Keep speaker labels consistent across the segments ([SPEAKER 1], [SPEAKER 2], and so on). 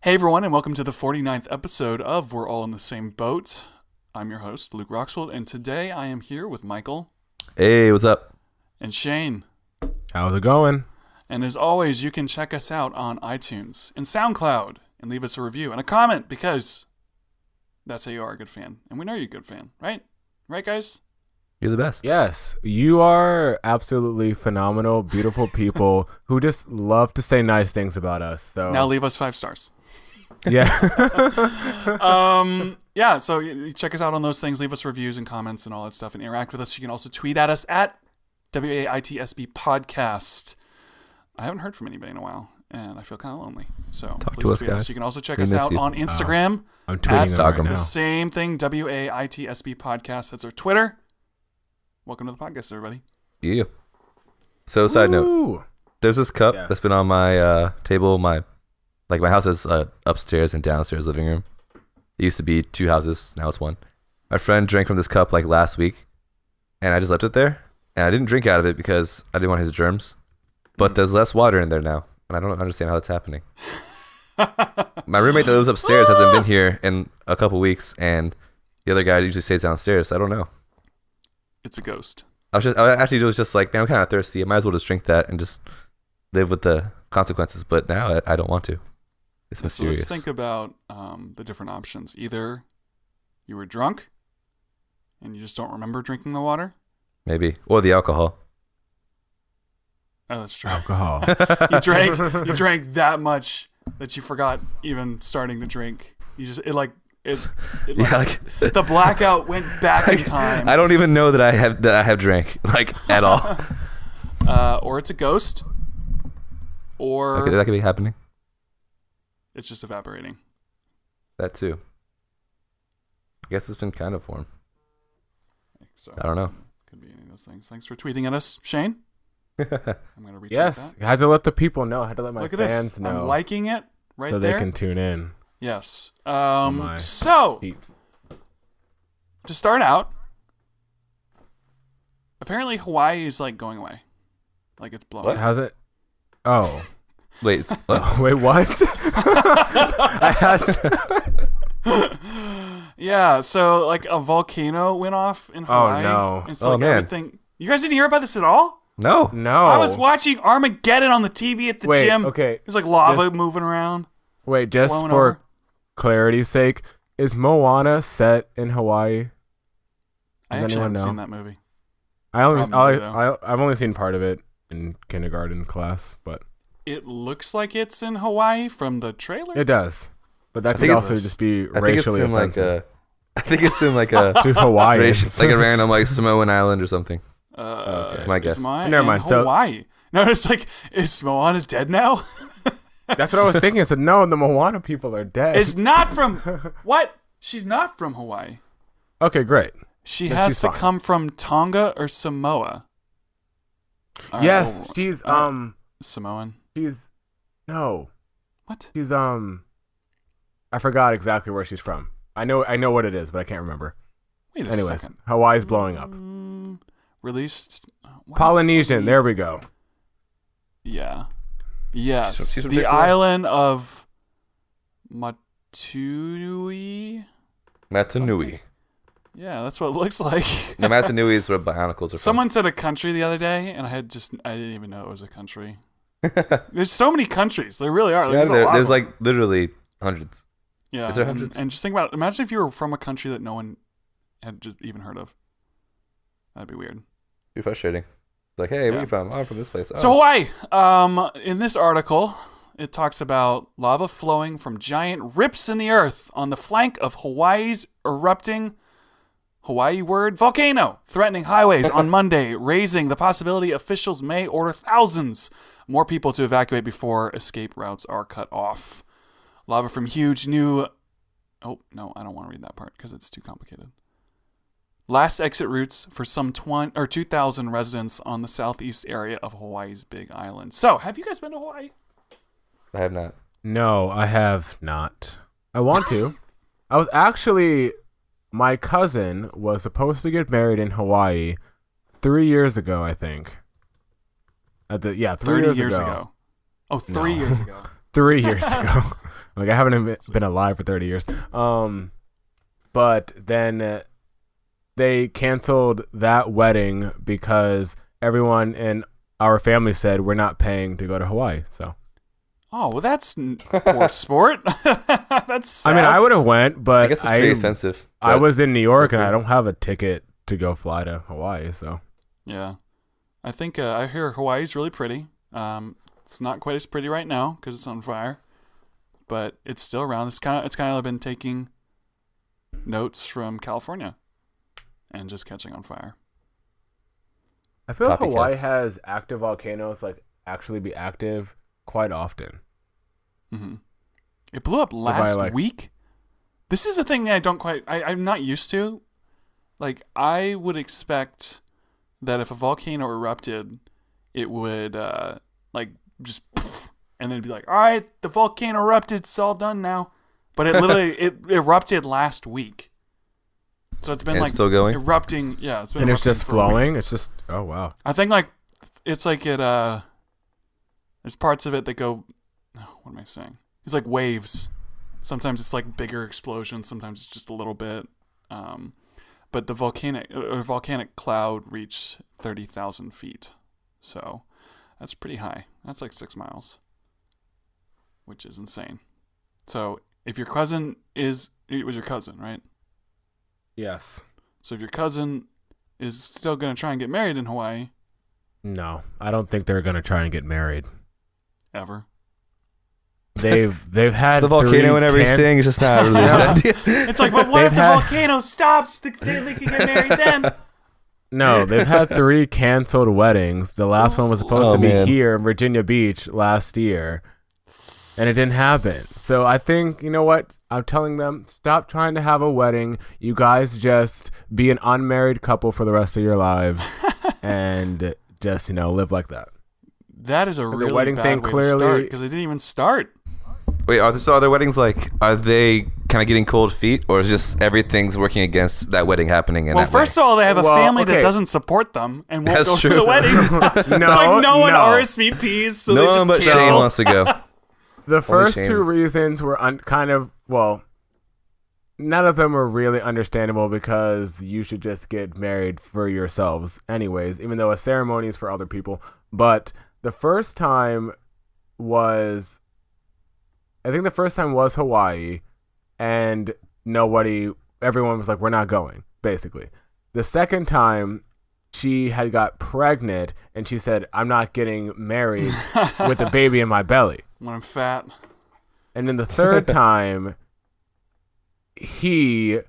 [SPEAKER 1] Hey everyone, and welcome to the 49th episode of We're All in the Same Boat. I'm your host, Luke Roxwold, and today I am here with Michael.
[SPEAKER 2] Hey, what's up?
[SPEAKER 1] And Shayne.
[SPEAKER 3] How's it going?
[SPEAKER 1] And as always, you can check us out on iTunes and SoundCloud and leave us a review and a comment because that's how you are a good fan. And we know you're a good fan, right? Right, guys?
[SPEAKER 2] You're the best.
[SPEAKER 3] Yes, you are absolutely phenomenal, beautiful people who just love to say nice things about us. So
[SPEAKER 1] Now leave us 5 stars.
[SPEAKER 3] Yeah.
[SPEAKER 1] Yeah, so you check us out on those things. Leave us reviews and comments and all that stuff and interact with us. You can also tweet at us at WAITSB Podcast. I haven't heard from anybody in a while, and I feel kind of lonely. So please
[SPEAKER 2] to us,
[SPEAKER 1] tweet us.
[SPEAKER 2] guys.
[SPEAKER 1] You can also check
[SPEAKER 2] We
[SPEAKER 1] us
[SPEAKER 2] miss
[SPEAKER 1] out
[SPEAKER 2] you.
[SPEAKER 1] on Instagram.
[SPEAKER 3] I'm tweeting them right
[SPEAKER 2] Instagram.
[SPEAKER 3] now.
[SPEAKER 1] The same thing, WAITSB Podcast. That's our Twitter. Welcome to the podcast, everybody.
[SPEAKER 2] Yeah. So, side note,
[SPEAKER 3] Ooh.
[SPEAKER 2] there's this cup
[SPEAKER 3] Yes.
[SPEAKER 2] that's been on my table. My house is upstairs and downstairs living room. It used to be 2 houses. Now it's 1. My friend drank from this cup like last week, and I just left it there. And I didn't drink out of it because I didn't want his germs. But there's less water in there now, and I don't understand how that's happening. My roommate that lives upstairs hasn't been here in a couple weeks, and the other guy usually stays downstairs. So I don't know.
[SPEAKER 1] It's a ghost.
[SPEAKER 2] I actually was just like, man, I'm kind of thirsty. I might as well just drink that and just live with the consequences. But now I don't want to. It's
[SPEAKER 1] So
[SPEAKER 2] mysterious.
[SPEAKER 1] let's think about the different options. Either you were drunk and you just don't remember drinking the water.
[SPEAKER 2] Maybe. Or the alcohol.
[SPEAKER 1] Oh, that's true.
[SPEAKER 3] Alcohol.
[SPEAKER 1] You drank that much that you forgot even starting to drink. You just the blackout went back in time.
[SPEAKER 2] I don't even know that I have drank at all.
[SPEAKER 1] Or it's a ghost, or
[SPEAKER 2] That could be happening.
[SPEAKER 1] it's just evaporating.
[SPEAKER 2] That too. I guess it's been kind of formed.
[SPEAKER 1] So
[SPEAKER 2] I don't know.
[SPEAKER 1] could be any of those things. Thanks for tweeting at us, Shayne. I'm gonna retweet
[SPEAKER 3] Yes,
[SPEAKER 1] that.
[SPEAKER 3] I had to let the people know. I had to let my
[SPEAKER 1] Look at
[SPEAKER 3] fans
[SPEAKER 1] this.
[SPEAKER 3] know
[SPEAKER 1] I'm liking it right
[SPEAKER 3] so
[SPEAKER 1] there.
[SPEAKER 3] they can tune in.
[SPEAKER 1] Yes.
[SPEAKER 3] My
[SPEAKER 1] So
[SPEAKER 3] peeps.
[SPEAKER 1] to start out, apparently Hawaii is like going away, like it's blowing.
[SPEAKER 2] What?
[SPEAKER 3] How's it? Oh.
[SPEAKER 2] Wait. What?
[SPEAKER 3] Wait, what? I had to-
[SPEAKER 1] Yeah, so like a volcano went off in Hawaii.
[SPEAKER 3] no.
[SPEAKER 1] And so like
[SPEAKER 2] man.
[SPEAKER 1] everything. You guys didn't hear about this at all?
[SPEAKER 2] No.
[SPEAKER 3] No.
[SPEAKER 1] I was watching Armageddon on the TV at the
[SPEAKER 3] Wait,
[SPEAKER 1] gym.
[SPEAKER 3] okay.
[SPEAKER 1] There's like lava
[SPEAKER 3] Just-
[SPEAKER 1] moving around.
[SPEAKER 3] Wait, just
[SPEAKER 1] flowing
[SPEAKER 3] for
[SPEAKER 1] over.
[SPEAKER 3] clarity's sake, is Moana set in Hawaii?
[SPEAKER 1] I
[SPEAKER 3] Does
[SPEAKER 1] actually
[SPEAKER 3] anyone
[SPEAKER 1] haven't seen
[SPEAKER 3] know?
[SPEAKER 1] that movie.
[SPEAKER 3] I've only seen part of it in kindergarten class, but
[SPEAKER 1] It looks like it's in Hawaii from the trailer.
[SPEAKER 3] it does. But that
[SPEAKER 2] I
[SPEAKER 3] could
[SPEAKER 2] think it's-
[SPEAKER 3] also just be
[SPEAKER 2] I think it's
[SPEAKER 3] racially
[SPEAKER 2] in
[SPEAKER 3] offensive
[SPEAKER 2] I think it's in like a
[SPEAKER 3] to Hawaiians.
[SPEAKER 2] like a random Samoan island or something.
[SPEAKER 1] That's
[SPEAKER 2] my guess.
[SPEAKER 3] Never mind, so-
[SPEAKER 1] Hawaii. No, it's like, is Moana dead now?
[SPEAKER 3] That's what I was thinking. I said, no, the Moana people are dead.
[SPEAKER 1] It's not from what? She's not from Hawaii.
[SPEAKER 3] Okay, great.
[SPEAKER 1] She
[SPEAKER 3] Then
[SPEAKER 1] has
[SPEAKER 3] she's
[SPEAKER 1] to
[SPEAKER 3] fine.
[SPEAKER 1] come from Tonga or Samoa. All right,
[SPEAKER 3] Yes,
[SPEAKER 1] well,
[SPEAKER 3] she's
[SPEAKER 1] Samoan.
[SPEAKER 3] no,
[SPEAKER 1] What?
[SPEAKER 3] she's I forgot exactly where she's from. I know what it is, but I can't remember.
[SPEAKER 1] Wait a
[SPEAKER 3] Anyways,
[SPEAKER 1] second.
[SPEAKER 3] Hawaii's blowing up.
[SPEAKER 1] Released. why is
[SPEAKER 3] Polynesian.
[SPEAKER 1] it-
[SPEAKER 3] There we go.
[SPEAKER 1] Yeah. Yes.
[SPEAKER 2] She's from
[SPEAKER 1] The
[SPEAKER 2] Japan.
[SPEAKER 1] island of Matunui.
[SPEAKER 2] Matanui.
[SPEAKER 1] Yeah, that's what it looks like.
[SPEAKER 2] No, Matanui is where Bionicles are from.
[SPEAKER 1] Someone said a country the other day, and I didn't even know it was a country. There's so many countries. There really are.
[SPEAKER 2] Yeah,
[SPEAKER 1] There's, a lot
[SPEAKER 2] there's
[SPEAKER 1] of them.
[SPEAKER 2] like literally hundreds.
[SPEAKER 1] Yeah,
[SPEAKER 2] is there
[SPEAKER 1] and,
[SPEAKER 2] hundreds?
[SPEAKER 1] and just think about it. Imagine if you were from a country that no one had just even heard of. That'd be weird.
[SPEAKER 2] Be frustrating. It's like, hey, where
[SPEAKER 1] Yeah.
[SPEAKER 2] you from? Oh, I'm from this place. Oh.
[SPEAKER 1] So Hawaii. In this article, it talks about lava flowing from giant rips in the earth on the flank of Hawaii's erupting Hawaii word volcano, threatening highways on Monday, raising the possibility officials may order thousands more people to evacuate before escape routes are cut off. Lava from huge new... Oh, no, I don't want to read that part because it's too complicated. Last exit routes for some 2,000 residents on the southeast area of Hawaii's Big Island. So, have you guys been to Hawaii?
[SPEAKER 2] I have not.
[SPEAKER 3] No, I have not. I want to. I was actually... My cousin was supposed to get married in Hawaii 3 years ago, I think. 3
[SPEAKER 1] 30
[SPEAKER 3] years
[SPEAKER 1] years
[SPEAKER 3] ago.
[SPEAKER 1] ago. Oh, 3
[SPEAKER 3] No.
[SPEAKER 1] years ago.
[SPEAKER 3] 3 years ago. Like I haven't even been alive for 30 years. But then they canceled that wedding because everyone in our family said we're not paying to go to Hawaii. So.
[SPEAKER 1] Oh, well, that's poor sport. That's sad.
[SPEAKER 3] I mean, I would have went, but
[SPEAKER 2] I guess it's pretty expensive.
[SPEAKER 3] I was in New York and I don't have a ticket to go fly to Hawaii. So.
[SPEAKER 1] Yeah. I think I hear Hawaii's really pretty. It's not quite as pretty right now because it's on fire, but it's still around. It's kind of been taking notes from California and just catching on fire.
[SPEAKER 3] I feel like
[SPEAKER 2] Copycats.
[SPEAKER 3] Hawaii has active volcanoes like actually be active quite often.
[SPEAKER 1] Mm-hmm. It blew up last week. This is a thing that I'm not used to. Like, I would expect that if a volcano erupted, it would just poof, and then it'd be like, all right, the volcano erupted, it's all done now. But it literally it erupted last week. So it's been
[SPEAKER 2] and
[SPEAKER 1] like
[SPEAKER 2] it's still going?
[SPEAKER 1] erupting. Yeah, it's been
[SPEAKER 3] And it's
[SPEAKER 1] erupting
[SPEAKER 3] just
[SPEAKER 1] for a week.
[SPEAKER 3] flowing. It's just wow.
[SPEAKER 1] I think like it's like it there's parts of it that go what am I saying? It's like waves. Sometimes it's like bigger explosions, sometimes it's just a little bit. But the volcanic cloud reached 30,000 feet. So that's pretty high. That's like 6 miles. Which is insane. So if your cousin it was your cousin, right?
[SPEAKER 3] Yes.
[SPEAKER 1] So if your cousin is still going to try and get married in Hawaii.
[SPEAKER 3] No, I don't think they're gonna try and get married.
[SPEAKER 1] Ever.
[SPEAKER 3] They've had
[SPEAKER 2] The volcano and everything is just not really a good idea.
[SPEAKER 1] It's like, but what if the volcano stops? They can get married then.
[SPEAKER 3] No, they've had 3 canceled weddings. The last one was supposed to be here in Virginia Beach last year, and it didn't happen. So I think, you know what? I'm telling them, stop trying to have a wedding. You guys just be an unmarried couple for the rest of your lives and just, live like that.
[SPEAKER 1] That is a really
[SPEAKER 3] wedding
[SPEAKER 1] bad
[SPEAKER 3] thing
[SPEAKER 1] way to
[SPEAKER 3] clearly-
[SPEAKER 1] start because they didn't even start.
[SPEAKER 2] Wait, are their weddings are they kind of getting cold feet, or is just everything's working against that wedding happening? In
[SPEAKER 1] Well,
[SPEAKER 2] that
[SPEAKER 1] first of all, they have a
[SPEAKER 3] Well,
[SPEAKER 1] family that
[SPEAKER 3] okay.
[SPEAKER 1] doesn't support them and won't
[SPEAKER 2] That's
[SPEAKER 1] go
[SPEAKER 2] true.
[SPEAKER 1] to the wedding. It's like no one RSVPs, so
[SPEAKER 2] no
[SPEAKER 1] they
[SPEAKER 2] one
[SPEAKER 1] just
[SPEAKER 2] but Shayne
[SPEAKER 1] cancel.
[SPEAKER 2] wants to go.
[SPEAKER 3] The first
[SPEAKER 2] Shayne.
[SPEAKER 3] 2 reasons were none of them were really understandable because you should just get married for yourselves anyways, even though a ceremony is for other people. But the first time was Hawaii, and everyone was like, we're not going, basically. The second time, she had got pregnant, and she said, I'm not getting married with a baby in my belly.
[SPEAKER 1] When I'm fat.
[SPEAKER 3] And then the third time, I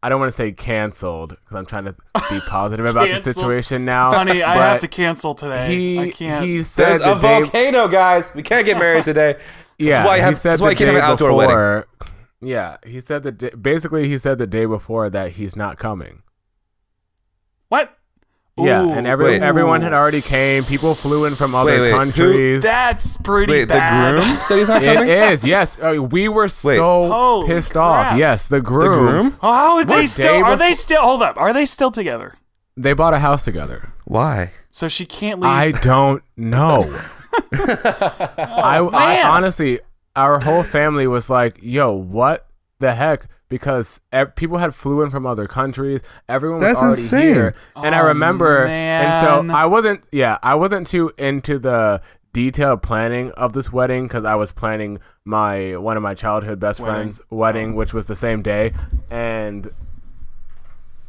[SPEAKER 3] don't want to say canceled, because I'm trying to be positive about the
[SPEAKER 1] Canceled.
[SPEAKER 3] situation now.
[SPEAKER 1] Honey, I
[SPEAKER 3] but
[SPEAKER 1] have to cancel today. I can't.
[SPEAKER 3] He said
[SPEAKER 2] There's a volcano, guys. We can't get married today.
[SPEAKER 3] Yeah,
[SPEAKER 2] That's why you can't have an outdoor wedding.
[SPEAKER 3] Yeah, he said he said the day before that he's not coming.
[SPEAKER 1] What?
[SPEAKER 3] Yeah,
[SPEAKER 1] Ooh,
[SPEAKER 3] and everyone had already came. People flew in from other countries.
[SPEAKER 1] That's pretty
[SPEAKER 2] Wait,
[SPEAKER 1] bad.
[SPEAKER 2] the groom said he's not
[SPEAKER 3] It
[SPEAKER 2] coming?
[SPEAKER 3] is, yes. We were so
[SPEAKER 1] Holy
[SPEAKER 3] pissed
[SPEAKER 1] crap.
[SPEAKER 3] off. Yes, the
[SPEAKER 2] The
[SPEAKER 3] groom.
[SPEAKER 2] groom?
[SPEAKER 1] Oh, how are they still?
[SPEAKER 3] day
[SPEAKER 1] Are they
[SPEAKER 3] before-
[SPEAKER 1] still? Hold up. Are they still together?
[SPEAKER 3] They bought a house together.
[SPEAKER 2] Why?
[SPEAKER 1] So she can't leave.
[SPEAKER 3] I don't know. I
[SPEAKER 1] man.
[SPEAKER 3] honestly, our whole family was like, yo, what the heck? Because people had flew in from other countries. Everyone was
[SPEAKER 2] That's
[SPEAKER 3] already
[SPEAKER 2] insane.
[SPEAKER 3] here. And I remember, and so
[SPEAKER 1] man.
[SPEAKER 3] I wasn't too into the detailed planning of this wedding because I was planning one of my childhood best friends' wedding, which was the same day.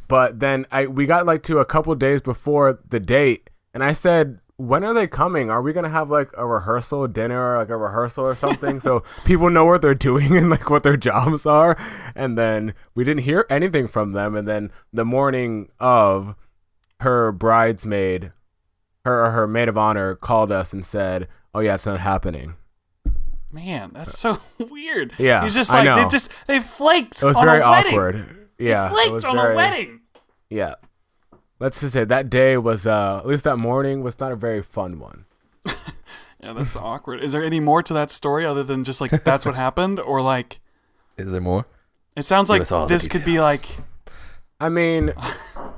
[SPEAKER 3] But then we got to a couple days before the date, and I said, when are they coming? Are we going to have a rehearsal dinner, a rehearsal or something so people know what they're doing and what their jobs are? And then we didn't hear anything from them. And then the morning of, her bridesmaid, her maid of honor called us and said, oh yeah, it's not happening.
[SPEAKER 1] Man, that's so weird.
[SPEAKER 3] Yeah,
[SPEAKER 1] He's just
[SPEAKER 3] I
[SPEAKER 1] like,
[SPEAKER 3] know.
[SPEAKER 1] they flaked
[SPEAKER 3] It was
[SPEAKER 1] on
[SPEAKER 3] very
[SPEAKER 1] a wedding.
[SPEAKER 3] awkward. Yeah,
[SPEAKER 1] They
[SPEAKER 3] it
[SPEAKER 1] flaked
[SPEAKER 3] was
[SPEAKER 1] on a wedding.
[SPEAKER 3] Yeah. Let's just say that day was, at least that morning, was not a very fun one.
[SPEAKER 1] Yeah, that's awkward. Is there any more to that story other than just that's what happened? Or
[SPEAKER 2] Is there more?
[SPEAKER 1] it sounds
[SPEAKER 2] Give
[SPEAKER 1] like
[SPEAKER 2] us all the
[SPEAKER 1] this could be like,
[SPEAKER 3] I mean,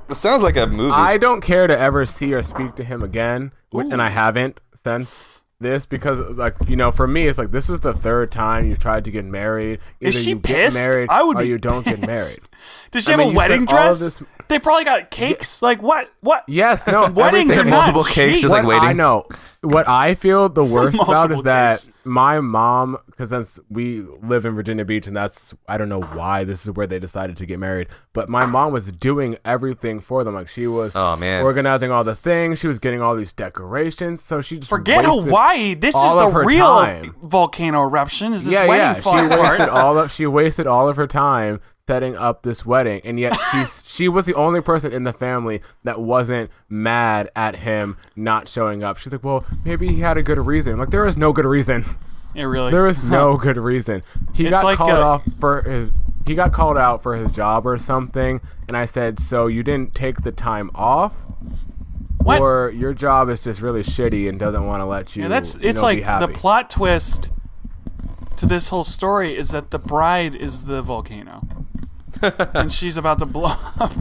[SPEAKER 2] It sounds like a movie.
[SPEAKER 3] I don't care to ever see or speak to him again, and I haven't since. this because, like, you know, for me, it's like this is the third time you've tried to get married. Either
[SPEAKER 1] Is she
[SPEAKER 3] you
[SPEAKER 1] pissed?
[SPEAKER 3] Get married
[SPEAKER 1] I would
[SPEAKER 3] or
[SPEAKER 1] be
[SPEAKER 3] you don't
[SPEAKER 1] pissed.
[SPEAKER 3] get married.
[SPEAKER 1] Does she have a
[SPEAKER 3] you
[SPEAKER 1] wedding
[SPEAKER 3] spent all of
[SPEAKER 1] dress?
[SPEAKER 3] this-
[SPEAKER 1] They probably got cakes. Like what? What?
[SPEAKER 3] Yes, no.
[SPEAKER 1] Weddings
[SPEAKER 3] everything-
[SPEAKER 1] are not
[SPEAKER 2] multiple cakes,
[SPEAKER 1] cheap.
[SPEAKER 2] just like
[SPEAKER 3] What
[SPEAKER 2] waiting.
[SPEAKER 3] I know. What I feel the worst about
[SPEAKER 1] Multiple
[SPEAKER 3] is that
[SPEAKER 1] cakes.
[SPEAKER 3] my mom, because we live in Virginia Beach, and that's, I don't know why this is where they decided to get married, but my mom was doing everything for them. Like, she was organizing all the things, she was getting all these decorations, so she just
[SPEAKER 1] Forget
[SPEAKER 3] wasted
[SPEAKER 1] Hawaii. This is
[SPEAKER 3] all
[SPEAKER 1] the
[SPEAKER 3] of her
[SPEAKER 1] real
[SPEAKER 3] time.
[SPEAKER 1] volcano eruption. Is this
[SPEAKER 3] Yeah,
[SPEAKER 1] wedding
[SPEAKER 3] yeah.
[SPEAKER 1] falling apart?
[SPEAKER 3] She wasted all of her time setting up this wedding, and yet she was the only person in the family that wasn't mad at him not showing up. She's like, well, maybe he had a good reason. I'm like, there is no good reason.
[SPEAKER 1] Yeah, really.
[SPEAKER 3] There is no good reason. He
[SPEAKER 1] It's
[SPEAKER 3] got
[SPEAKER 1] like
[SPEAKER 3] called off for his. He got called out for his job or something, and I said, so you didn't take the time off,
[SPEAKER 1] What?
[SPEAKER 3] or your job is just really shitty and doesn't want to let you.
[SPEAKER 1] Yeah, it's
[SPEAKER 3] be
[SPEAKER 1] like
[SPEAKER 3] happy.
[SPEAKER 1] the plot twist to this whole story is that the bride is the volcano, and she's about to blow up.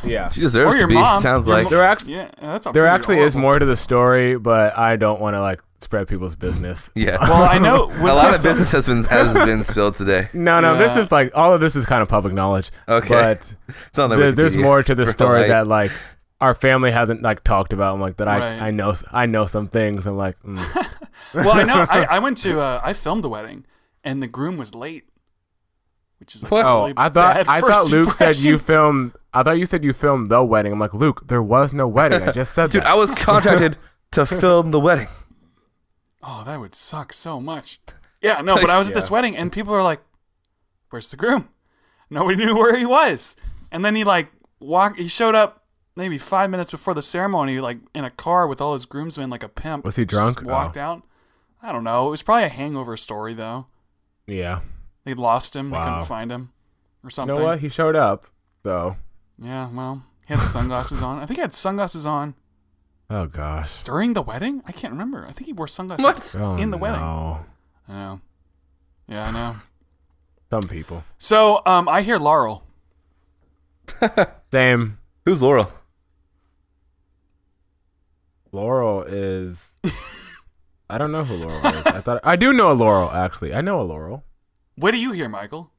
[SPEAKER 3] Yeah.
[SPEAKER 2] She deserves
[SPEAKER 1] Or your
[SPEAKER 2] to be.
[SPEAKER 1] mom.
[SPEAKER 2] Sounds
[SPEAKER 1] Your
[SPEAKER 2] like.
[SPEAKER 1] mo-
[SPEAKER 3] There actually,
[SPEAKER 1] Yeah, that's
[SPEAKER 3] there actually is more to the story, but I don't want to like spread people's business.
[SPEAKER 2] Yeah.
[SPEAKER 1] Well, I know
[SPEAKER 2] a lot of business has been spilled today.
[SPEAKER 3] No,
[SPEAKER 1] Yeah.
[SPEAKER 3] this is like all of this is kind of public knowledge.
[SPEAKER 2] Okay.
[SPEAKER 3] But
[SPEAKER 2] It's on the
[SPEAKER 3] there's
[SPEAKER 2] Wikipedia
[SPEAKER 3] more to the
[SPEAKER 2] for
[SPEAKER 3] story
[SPEAKER 2] Hawaii.
[SPEAKER 3] that like our family hasn't like talked about. I'm like that
[SPEAKER 1] Right.
[SPEAKER 3] I know some things. I'm like,
[SPEAKER 1] Well, I know. I went to. I filmed the wedding, and the groom was late, which is like
[SPEAKER 2] What?
[SPEAKER 1] really
[SPEAKER 3] I
[SPEAKER 1] bad
[SPEAKER 3] thought
[SPEAKER 1] first
[SPEAKER 3] Luke said you
[SPEAKER 1] impression.
[SPEAKER 3] filmed. I thought you said you filmed the wedding. I'm like, Luke, there was no wedding. I just said
[SPEAKER 2] Dude,
[SPEAKER 3] that.
[SPEAKER 2] I was contracted to film the wedding.
[SPEAKER 1] Oh, that would suck so much. Yeah, no, but I was at this
[SPEAKER 3] Yeah.
[SPEAKER 1] wedding, and people were like, "Where's the groom?" Nobody knew where he was, and then he like walked. He showed up maybe 5 minutes before the ceremony, like in a car with all his groomsmen, like a pimp.
[SPEAKER 3] Was he
[SPEAKER 1] Just
[SPEAKER 3] drunk?
[SPEAKER 1] walked out. I don't know. It was probably a hangover story, though.
[SPEAKER 3] Yeah.
[SPEAKER 1] They lost him. They
[SPEAKER 3] Wow.
[SPEAKER 1] couldn't find him, or
[SPEAKER 3] You
[SPEAKER 1] something.
[SPEAKER 3] know what? He showed up. So.
[SPEAKER 1] Yeah, well, he had sunglasses on. I think he had sunglasses on
[SPEAKER 3] Oh gosh.
[SPEAKER 1] during the wedding. I can't remember. I think he wore sunglasses
[SPEAKER 2] What?
[SPEAKER 3] Oh,
[SPEAKER 1] in the wedding.
[SPEAKER 3] no.
[SPEAKER 1] I know. Yeah, I know.
[SPEAKER 3] Some people.
[SPEAKER 1] So, I hear Laurel.
[SPEAKER 3] Same.
[SPEAKER 2] Who's Laurel?
[SPEAKER 3] Laurel is. I don't know who Laurel is. I do know a Laurel actually. I know a Laurel.
[SPEAKER 1] What do you hear, Michael?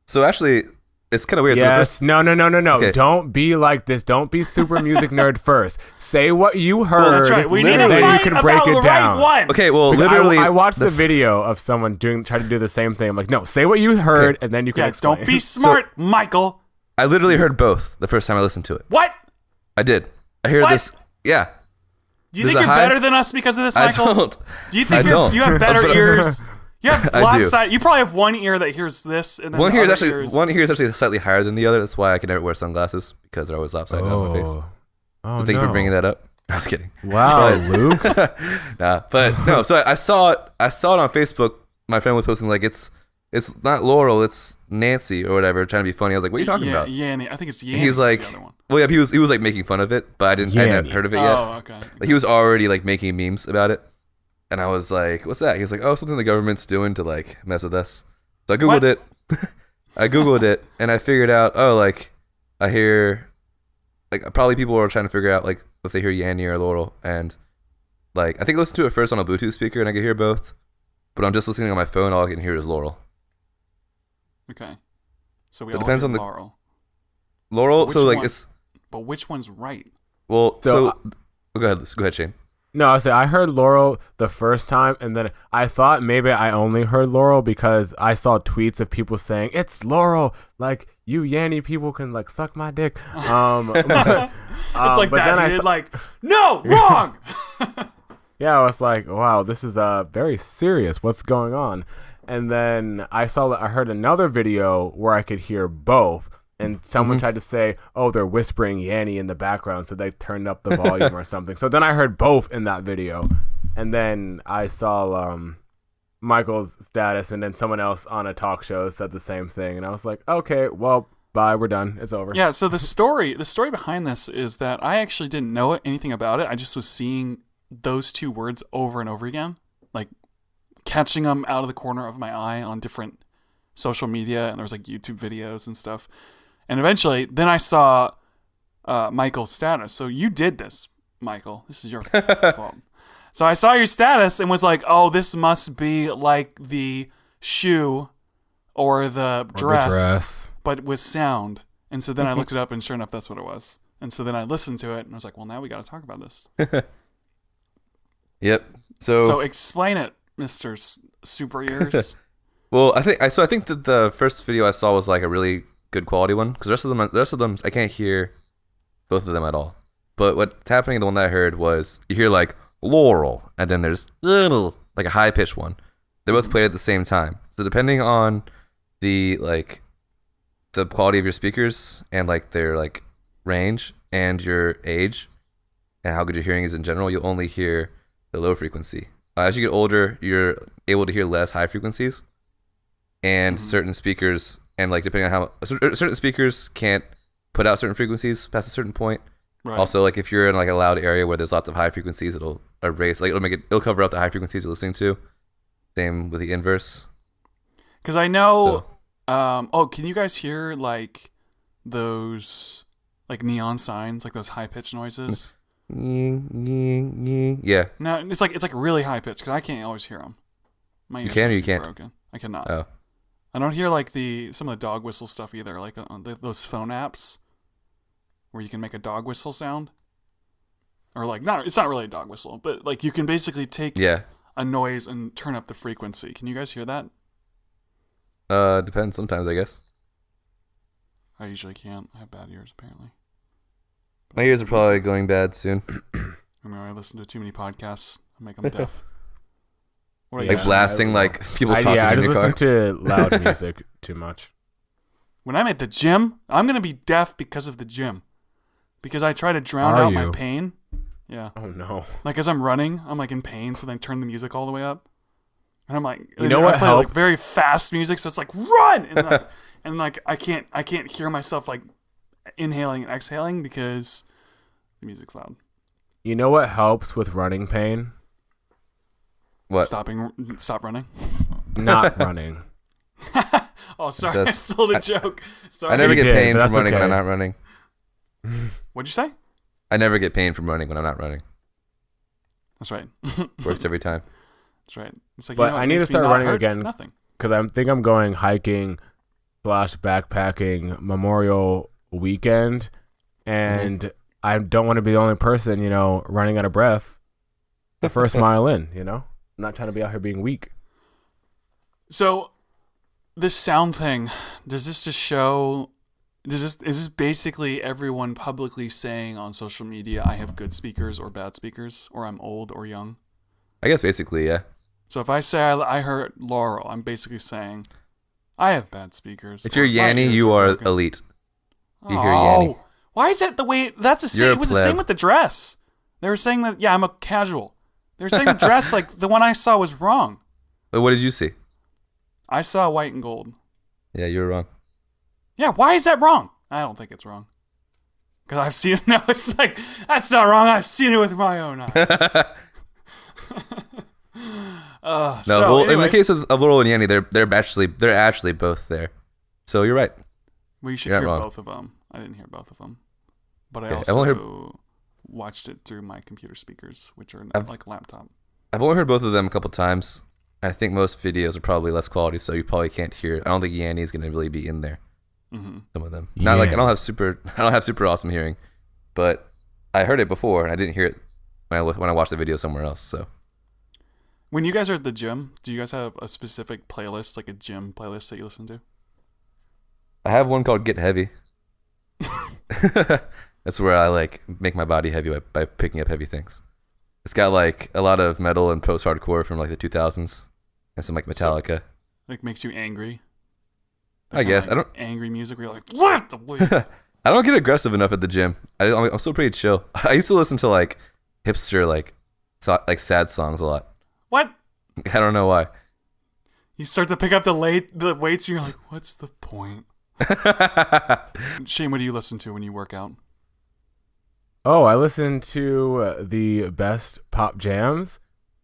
[SPEAKER 2] So actually, it's kind of weird. So the
[SPEAKER 3] Yes.
[SPEAKER 2] first-
[SPEAKER 3] No.
[SPEAKER 2] Okay.
[SPEAKER 3] Don't be like this. Don't be super music nerd first. Say what you heard.
[SPEAKER 1] Well, that's right. We need to
[SPEAKER 3] then
[SPEAKER 1] fight
[SPEAKER 3] you can
[SPEAKER 1] about
[SPEAKER 3] break
[SPEAKER 1] the
[SPEAKER 3] it down.
[SPEAKER 1] right one.
[SPEAKER 2] okay, well,
[SPEAKER 3] Because
[SPEAKER 2] literally,
[SPEAKER 3] I watched the video of someone try to do the same thing. I'm like, no, say what you heard,
[SPEAKER 2] Okay.
[SPEAKER 3] and then you can
[SPEAKER 1] Yeah,
[SPEAKER 3] explain.
[SPEAKER 1] don't be smart, Michael.
[SPEAKER 2] I literally heard both the first time I listened to it.
[SPEAKER 1] What?
[SPEAKER 2] I did. I hear
[SPEAKER 1] What?
[SPEAKER 2] this. Yeah.
[SPEAKER 1] Do you
[SPEAKER 2] There's
[SPEAKER 1] think
[SPEAKER 2] a
[SPEAKER 1] you're
[SPEAKER 2] high-
[SPEAKER 1] better than us because of this,
[SPEAKER 2] I
[SPEAKER 1] Michael?
[SPEAKER 2] don't.
[SPEAKER 1] Do you think
[SPEAKER 2] I don't.
[SPEAKER 1] you have better
[SPEAKER 2] But-
[SPEAKER 1] ears? You have
[SPEAKER 2] I do.
[SPEAKER 1] lopsided. You probably have one ear that hears this, and then
[SPEAKER 2] One
[SPEAKER 1] the
[SPEAKER 2] here is
[SPEAKER 1] other
[SPEAKER 2] actually
[SPEAKER 1] ears.
[SPEAKER 2] one here is actually slightly higher than the other. That's why I can never wear sunglasses because they're always lopsided on my face.
[SPEAKER 3] Oh,
[SPEAKER 2] Thank you
[SPEAKER 3] no.
[SPEAKER 2] for bringing that up. I was kidding.
[SPEAKER 3] Wow, Luke.
[SPEAKER 2] Nah, but no. So I saw it. I saw it on Facebook. My friend was posting like it's not Laurel, it's Nancy or whatever, trying to be funny. I was like, what are you talking about?
[SPEAKER 1] Yanny. I think it's Yanny.
[SPEAKER 2] And he's like,
[SPEAKER 1] the other one.
[SPEAKER 2] well, yeah, he was like making fun of it, but I hadn't
[SPEAKER 3] Yanny.
[SPEAKER 2] heard of it yet.
[SPEAKER 1] Oh, okay.
[SPEAKER 2] Like, he was already like making memes about it, and I was like, "What's that?" He was like, "Oh, something the government's doing to like mess with us." So I googled
[SPEAKER 1] What?
[SPEAKER 2] it. I googled it, and I figured out. Oh, like I hear, like probably people are trying to figure out like if they hear Yanny or Laurel, and like I think I listened to it first on a Bluetooth speaker, and I could hear both. But I'm just listening on my phone. All I can hear is Laurel.
[SPEAKER 1] Okay. So we
[SPEAKER 2] It
[SPEAKER 1] all
[SPEAKER 2] depends
[SPEAKER 1] hear
[SPEAKER 2] on the-
[SPEAKER 1] Laurel.
[SPEAKER 2] Laurel.
[SPEAKER 1] Which
[SPEAKER 2] So like
[SPEAKER 1] one?
[SPEAKER 2] it's
[SPEAKER 1] But which one's right?
[SPEAKER 2] well.
[SPEAKER 3] So,
[SPEAKER 2] So, go ahead, Shayne.
[SPEAKER 3] No, I say I heard Laurel the first time, and then I thought maybe I only heard Laurel because I saw tweets of people saying it's Laurel, like you Yanny people can like suck my dick.
[SPEAKER 1] It's like
[SPEAKER 3] but
[SPEAKER 1] that.
[SPEAKER 3] then I
[SPEAKER 1] He did
[SPEAKER 3] saw-
[SPEAKER 1] like, no, wrong.
[SPEAKER 3] Yeah, I was like, wow, this is very serious. What's going on? And then I heard another video where I could hear both. And someone tried to say, oh, they're whispering Yanny in the background, so they turned up the volume or something. So then I heard both in that video. And then I saw Michael's status, and then someone else on a talk show said the same thing. And I was like, okay, well, bye, we're done. It's over.
[SPEAKER 1] Yeah. So the story behind this is that I actually didn't know anything about it. I just was seeing those two words over and over again, like catching them out of the corner of my eye on different social media, and there was like YouTube videos and stuff. And eventually, then I saw Michael's status. So you did this, Michael. This is your fault. So I saw your status and was like, oh, this must be like the shoe or the dress, but with sound. And so then I looked it up, and sure enough, that's what it was. And so then I listened to it, and I was like, well, now we got to talk about this.
[SPEAKER 2] Yep.
[SPEAKER 1] So explain it, Mr. Super Ears.
[SPEAKER 2] Well, I think that the first video I saw was like a really good quality one, because the rest of them I can't hear both of them at all. But what's happening, the one that I heard was you hear like Laurel, and then there's little like a high pitched one. They both played at the same time. So depending on the quality of your speakers and like their like range and your age and how good your hearing is in general, you'll only hear the low frequency. As you get older, you're able to hear less high frequencies, and certain speakers, and like depending on how certain speakers can't put out certain frequencies past a certain point. Right. Also, like if you're in like a loud area where there's lots of high frequencies, it'll erase, like it'll cover up the high frequencies you're listening to. Same with the inverse.
[SPEAKER 1] Because I know, can you guys hear like those like neon signs, like those high pitched noises?
[SPEAKER 2] Yeah.
[SPEAKER 1] No, it's like really high pitched because I can't always hear them. My ears
[SPEAKER 2] You
[SPEAKER 1] must be
[SPEAKER 2] can't.
[SPEAKER 1] broken. I cannot.
[SPEAKER 2] Oh.
[SPEAKER 1] I don't hear like some of the dog whistle stuff either, like on those phone apps where you can make a dog whistle sound, or like it's not really a dog whistle, but like you can basically take a noise and turn up the frequency. Can you guys hear that?
[SPEAKER 2] Depends. Sometimes, I guess.
[SPEAKER 1] I usually can't. I have bad ears apparently.
[SPEAKER 2] My ears are probably going bad soon.
[SPEAKER 1] I mean, I listen to too many podcasts. I make them deaf. What are you
[SPEAKER 2] like
[SPEAKER 1] guys?
[SPEAKER 2] blasting like people talking
[SPEAKER 3] I
[SPEAKER 2] in
[SPEAKER 3] just
[SPEAKER 2] your car.
[SPEAKER 3] listen to loud music too much.
[SPEAKER 1] When I'm at the gym, I'm gonna be deaf because of the gym, because I try to drown out my pain. Yeah.
[SPEAKER 3] Oh no.
[SPEAKER 1] Like as I'm running, I'm like in pain, so then turn the music all the way up, and I'm like,
[SPEAKER 3] you know what?
[SPEAKER 1] I play like very fast music, so it's like run, and like I can't hear myself like inhaling and exhaling because the music's loud.
[SPEAKER 3] You know what helps with running pain?
[SPEAKER 2] What?
[SPEAKER 1] Stop running.
[SPEAKER 3] Not running.
[SPEAKER 1] Oh, sorry, I stole the joke. Sorry.
[SPEAKER 2] I never get pain from running
[SPEAKER 3] okay.
[SPEAKER 2] when I'm not running.
[SPEAKER 1] What'd you say?
[SPEAKER 2] I never get pain from running when I'm not running.
[SPEAKER 1] That's right.
[SPEAKER 2] Works every time.
[SPEAKER 1] That's right. It's like,
[SPEAKER 3] but I need to start running again.
[SPEAKER 1] Nothing.
[SPEAKER 3] Because I think I'm going hiking / backpacking Memorial Weekend, and I don't want to be the only person, running out of breath the first mile in. I'm not trying to be out here being weak.
[SPEAKER 1] So, this sound thing, does this just show? Is this basically everyone publicly saying on social media, I have good speakers or bad speakers, or I'm old or young?
[SPEAKER 2] I guess basically, yeah.
[SPEAKER 1] So if I say I heard Laurel, I'm basically saying I have bad speakers.
[SPEAKER 2] If you're Yanny, you are elite. You hear Yanny.
[SPEAKER 1] Why is that the way? That's the same. It was the same with the dress. They were saying that, I'm a casual. They were saying the dress, like the one I saw, was wrong.
[SPEAKER 2] But what did you see?
[SPEAKER 1] I saw white and gold. Yeah,
[SPEAKER 2] you were wrong.
[SPEAKER 1] Yeah, why is that wrong? I don't think it's wrong. Because I've seen it now. It's like, that's not wrong. I've seen it with my own eyes. Anyway.
[SPEAKER 2] In the case of Laurel and Yanny, they're actually both there. So you're right.
[SPEAKER 1] Well, you should hear both of them. I didn't hear both of them. But I also watched it through my computer speakers, which are like a laptop.
[SPEAKER 2] I've only heard both of them a couple times. I think most videos are probably less quality, so you probably can't hear it. I don't think Yanny's going to really be in there. Mm-hmm. Some of them. Not like I don't have super awesome hearing, but I heard it before and I didn't hear it when I watched the video somewhere else. So
[SPEAKER 1] when you guys are at the gym, do you guys have a specific playlist, like a gym playlist that you listen to?
[SPEAKER 2] I have one called Get Heavy. That's where I like make my body heavy by picking up heavy things. It's got like a lot of metal and post-hardcore from like the 2000s and some like Metallica.
[SPEAKER 1] So, like makes you angry.
[SPEAKER 2] I guess
[SPEAKER 1] I don't angry music where you're like lift the weight.
[SPEAKER 2] I don't get aggressive enough at the gym. I'm still pretty chill. I used to listen to like hipster like sad songs a lot.
[SPEAKER 1] What?
[SPEAKER 2] I don't know why.
[SPEAKER 1] You start to pick up the weights and you're like, what's the point? Shayne, what do you listen to when you work out?
[SPEAKER 3] Oh, I listen to the best pop jams.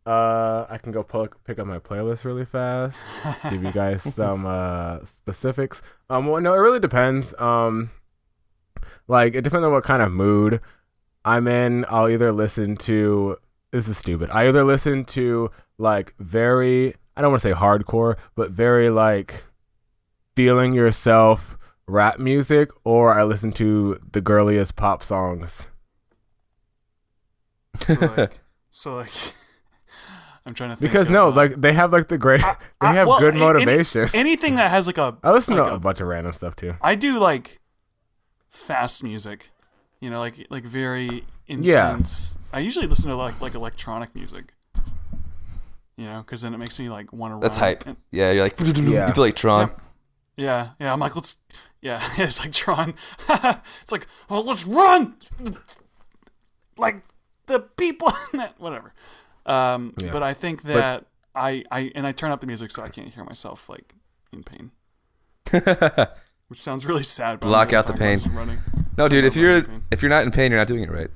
[SPEAKER 3] I can go pick up my playlist really fast. Give you guys some specifics. Well, no, it really depends. Like it depends on what kind of mood I'm in. I'll either listen to this is stupid. I either listen to like very, I don't want to say hardcore, but very like feeling yourself rap music, or I listen to the girliest pop songs.
[SPEAKER 1] So like, I'm trying to think
[SPEAKER 3] Because
[SPEAKER 1] of,
[SPEAKER 3] like they have like the great, they have
[SPEAKER 1] well,
[SPEAKER 3] good motivation.
[SPEAKER 1] Anything that has like a,
[SPEAKER 3] I listen
[SPEAKER 1] like
[SPEAKER 3] to a bunch of random stuff too.
[SPEAKER 1] I do like fast music, you know, like very intense. I usually listen to like electronic music, you know, because then it makes me like want to run.
[SPEAKER 2] That's hype.
[SPEAKER 1] And,
[SPEAKER 2] Yeah, you're like, you feel like Tron.
[SPEAKER 1] yeah. I'm like, it's like Tron. It's like, oh, let's run, like the people in that, whatever. But I think that I turn up the music so I can't hear myself like in pain. Which sounds really sad. But
[SPEAKER 2] Block out the pain. No, dude, if you're not in pain, you're not doing it right.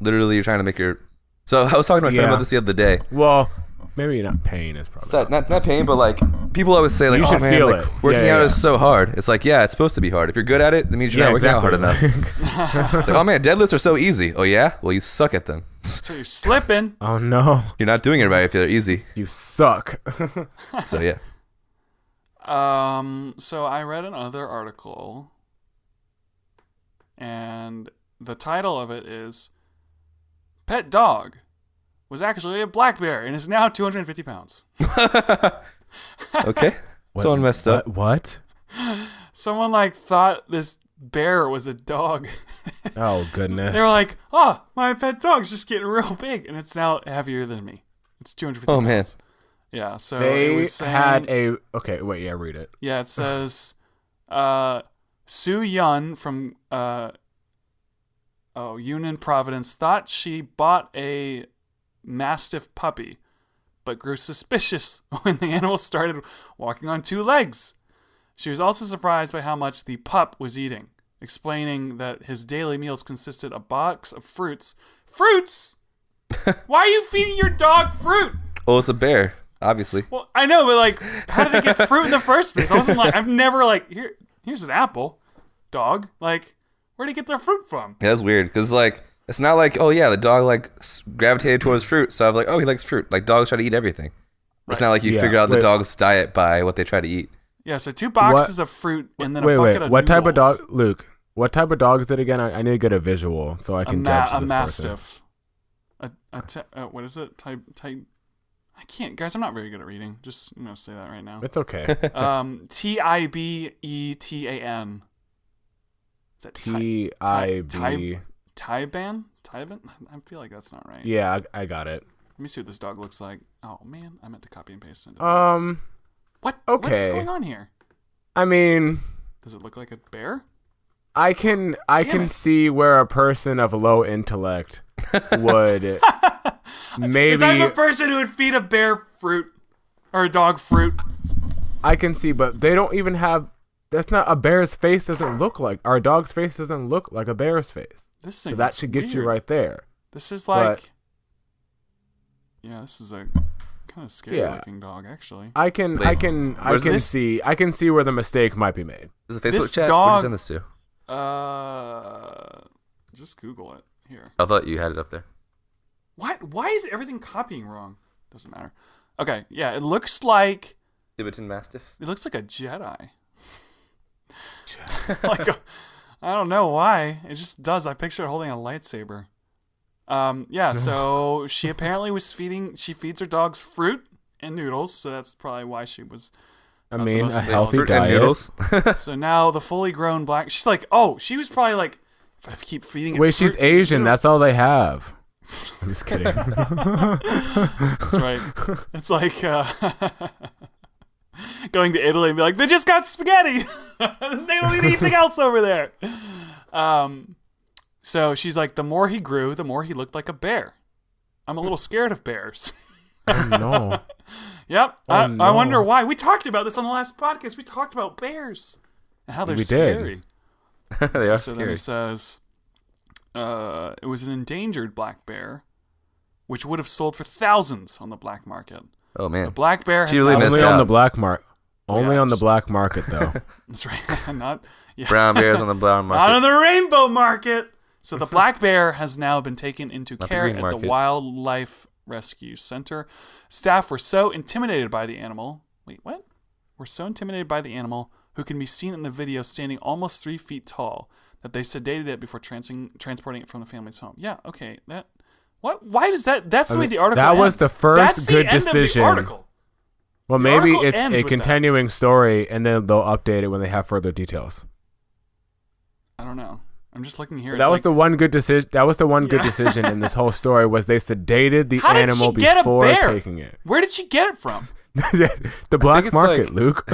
[SPEAKER 2] Literally, you're trying to make your. So I was talking to my friend about this the other day.
[SPEAKER 3] Well, maybe not pain is probably.
[SPEAKER 2] So, not pain, but like people always say like,
[SPEAKER 3] You
[SPEAKER 2] oh
[SPEAKER 3] should
[SPEAKER 2] man,
[SPEAKER 3] feel
[SPEAKER 2] like,
[SPEAKER 3] it.
[SPEAKER 2] working out is so hard. It's like, yeah, it's supposed to be hard. If you're good at it, that means you're not working out hard enough. It's like, oh man, deadlifts are so easy. Oh yeah, well you suck at them.
[SPEAKER 1] So you're slipping.
[SPEAKER 3] Oh no,
[SPEAKER 2] You're not doing it right if they're easy.
[SPEAKER 3] you suck.
[SPEAKER 2] So yeah.
[SPEAKER 1] So I read another article, and the title of it is "Pet Dog was actually a black bear and is now 250 pounds."
[SPEAKER 2] Okay. Someone messed up.
[SPEAKER 3] What?
[SPEAKER 1] Someone like thought this bear was a dog.
[SPEAKER 3] Oh goodness.
[SPEAKER 1] They were like, "Oh, my pet dog's just getting real big, and it's now heavier than me. It's 250
[SPEAKER 2] Oh
[SPEAKER 1] pounds."
[SPEAKER 2] man.
[SPEAKER 1] Yeah. So
[SPEAKER 3] They
[SPEAKER 1] it was saying,
[SPEAKER 3] had a. Okay, wait. Yeah, read it.
[SPEAKER 1] Yeah, it says Sue Yun from Union Providence thought she bought a Mastiff puppy, but grew suspicious when the animal started walking on two legs. She was also surprised by how much the pup was eating, explaining that his daily meals consisted of a box of fruits. Fruits? Why are you feeding your dog fruit?
[SPEAKER 2] Well, it's a bear, obviously.
[SPEAKER 1] Well, I know, but like, how did it get fruit in the first place? I wasn't like, I've never like, here's an apple, dog. Like, where'd he get their fruit from?
[SPEAKER 2] Yeah, that's weird because like it's not like, oh yeah, the dog like gravitated towards fruit, so I'm like, oh, he likes fruit. Like dogs try to eat everything. It's not like you figure out the dog's diet by what they try to eat.
[SPEAKER 1] Yeah, so 2 boxes of fruit and then a bucket of
[SPEAKER 3] What type of
[SPEAKER 1] noodles.
[SPEAKER 3] dog, Luke? What type of dog is it again? I need to get a visual so I can judge
[SPEAKER 1] A
[SPEAKER 3] this
[SPEAKER 1] mastiff. What is it? Type. I can't, guys. I'm not very good at reading. Just say that right now.
[SPEAKER 3] It's okay.
[SPEAKER 1] Tibetan. Is that
[SPEAKER 3] Tib.
[SPEAKER 1] Taiban? Taiban? I feel like that's not right.
[SPEAKER 3] Yeah, I got it.
[SPEAKER 1] Let me see what this dog looks like. Oh man, I meant to copy and paste it. What?
[SPEAKER 3] Okay.
[SPEAKER 1] What is going on here?
[SPEAKER 3] I mean,
[SPEAKER 1] Does it look like a bear?
[SPEAKER 3] I can
[SPEAKER 1] it.
[SPEAKER 3] see where a person of low intellect would maybe.
[SPEAKER 1] Is I'm a person who would feed a bear fruit or a dog fruit.
[SPEAKER 3] I can see, but they don't even have. That's not a bear's face. Doesn't look like our dog's face. Doesn't look like a bear's face.
[SPEAKER 1] This thing.
[SPEAKER 3] So that
[SPEAKER 1] looks
[SPEAKER 3] should get you
[SPEAKER 1] weird.
[SPEAKER 3] right there.
[SPEAKER 1] This is like.
[SPEAKER 3] But-
[SPEAKER 1] Yeah, this is a kind of scary looking dog, actually.
[SPEAKER 3] I can see where the mistake might be made.
[SPEAKER 2] Is it Facebook
[SPEAKER 1] This
[SPEAKER 2] chat?
[SPEAKER 1] dog-
[SPEAKER 2] Where'd you send this to?
[SPEAKER 1] Just Google it here.
[SPEAKER 2] I thought you had it up there.
[SPEAKER 1] Why is everything copying wrong? Doesn't matter. Okay, yeah, it looks like
[SPEAKER 2] Tibetan Mastiff.
[SPEAKER 1] a Jedi. I don't know why. It just does. I picture it holding a lightsaber. Yeah, so she apparently she feeds her dogs fruit and noodles, so that's probably why she was.
[SPEAKER 3] I
[SPEAKER 1] Not the
[SPEAKER 3] mean,
[SPEAKER 1] most
[SPEAKER 3] a healthy
[SPEAKER 2] Fruit and
[SPEAKER 3] diet.
[SPEAKER 2] noodles.
[SPEAKER 1] So now the fully grown black. She's like, oh, she was probably like, if I keep feeding it
[SPEAKER 3] Wait,
[SPEAKER 1] fruit
[SPEAKER 3] she's
[SPEAKER 1] and
[SPEAKER 3] Asian.
[SPEAKER 1] noodles-
[SPEAKER 3] That's all they have. I'm just kidding.
[SPEAKER 1] That's right. It's like going to Italy and be like, they just got spaghetti. They don't need anything else over there. So she's like, the more he grew, the more he looked like a bear. I'm a little scared of bears.
[SPEAKER 3] Oh, no.
[SPEAKER 1] Yep.
[SPEAKER 3] Oh,
[SPEAKER 1] I
[SPEAKER 3] no.
[SPEAKER 1] wonder why. We talked about this on the last podcast. We talked about bears and how they're
[SPEAKER 3] We did.
[SPEAKER 1] scary.
[SPEAKER 2] They are
[SPEAKER 1] So then
[SPEAKER 2] scary.
[SPEAKER 1] it says it was an endangered black bear, which would have sold for thousands on the black market.
[SPEAKER 2] Oh man.
[SPEAKER 1] The black bear has
[SPEAKER 2] She really
[SPEAKER 1] now
[SPEAKER 2] missed
[SPEAKER 3] Only
[SPEAKER 2] out.
[SPEAKER 3] on the black market. Only
[SPEAKER 1] Yeah,
[SPEAKER 3] on the
[SPEAKER 1] so-
[SPEAKER 3] black market, though.
[SPEAKER 1] That's right. Not
[SPEAKER 2] Brown bears on the brown
[SPEAKER 1] Not on
[SPEAKER 2] market.
[SPEAKER 1] the rainbow market. So the black bear has now been taken into
[SPEAKER 2] the
[SPEAKER 1] care
[SPEAKER 2] green
[SPEAKER 1] at the
[SPEAKER 2] market.
[SPEAKER 1] Wildlife Rescue Center. Staff were so intimidated by the animal. Wait, what? Were so intimidated by the animal, who can be seen in the video standing almost 3 feet tall, that they sedated it before transporting it from the family's home. Yeah, okay. What? Why does that? That's the way the article
[SPEAKER 3] That
[SPEAKER 1] ends.
[SPEAKER 3] was the first
[SPEAKER 1] That's
[SPEAKER 3] good
[SPEAKER 1] the end
[SPEAKER 3] decision.
[SPEAKER 1] Of the article.
[SPEAKER 3] Well,
[SPEAKER 1] The
[SPEAKER 3] maybe
[SPEAKER 1] article
[SPEAKER 3] it's
[SPEAKER 1] ends
[SPEAKER 3] a
[SPEAKER 1] with
[SPEAKER 3] continuing story, and then they'll update it when they have further details.
[SPEAKER 1] I don't know. I'm just looking here.
[SPEAKER 3] That was the one good decision. That was the one good decision in this whole story, was they sedated the
[SPEAKER 1] How did
[SPEAKER 3] animal
[SPEAKER 1] she get a
[SPEAKER 3] before
[SPEAKER 1] bear?
[SPEAKER 3] taking it.
[SPEAKER 1] Where did she get it from?
[SPEAKER 3] The black
[SPEAKER 2] it's
[SPEAKER 3] market,
[SPEAKER 2] like-
[SPEAKER 3] Luke.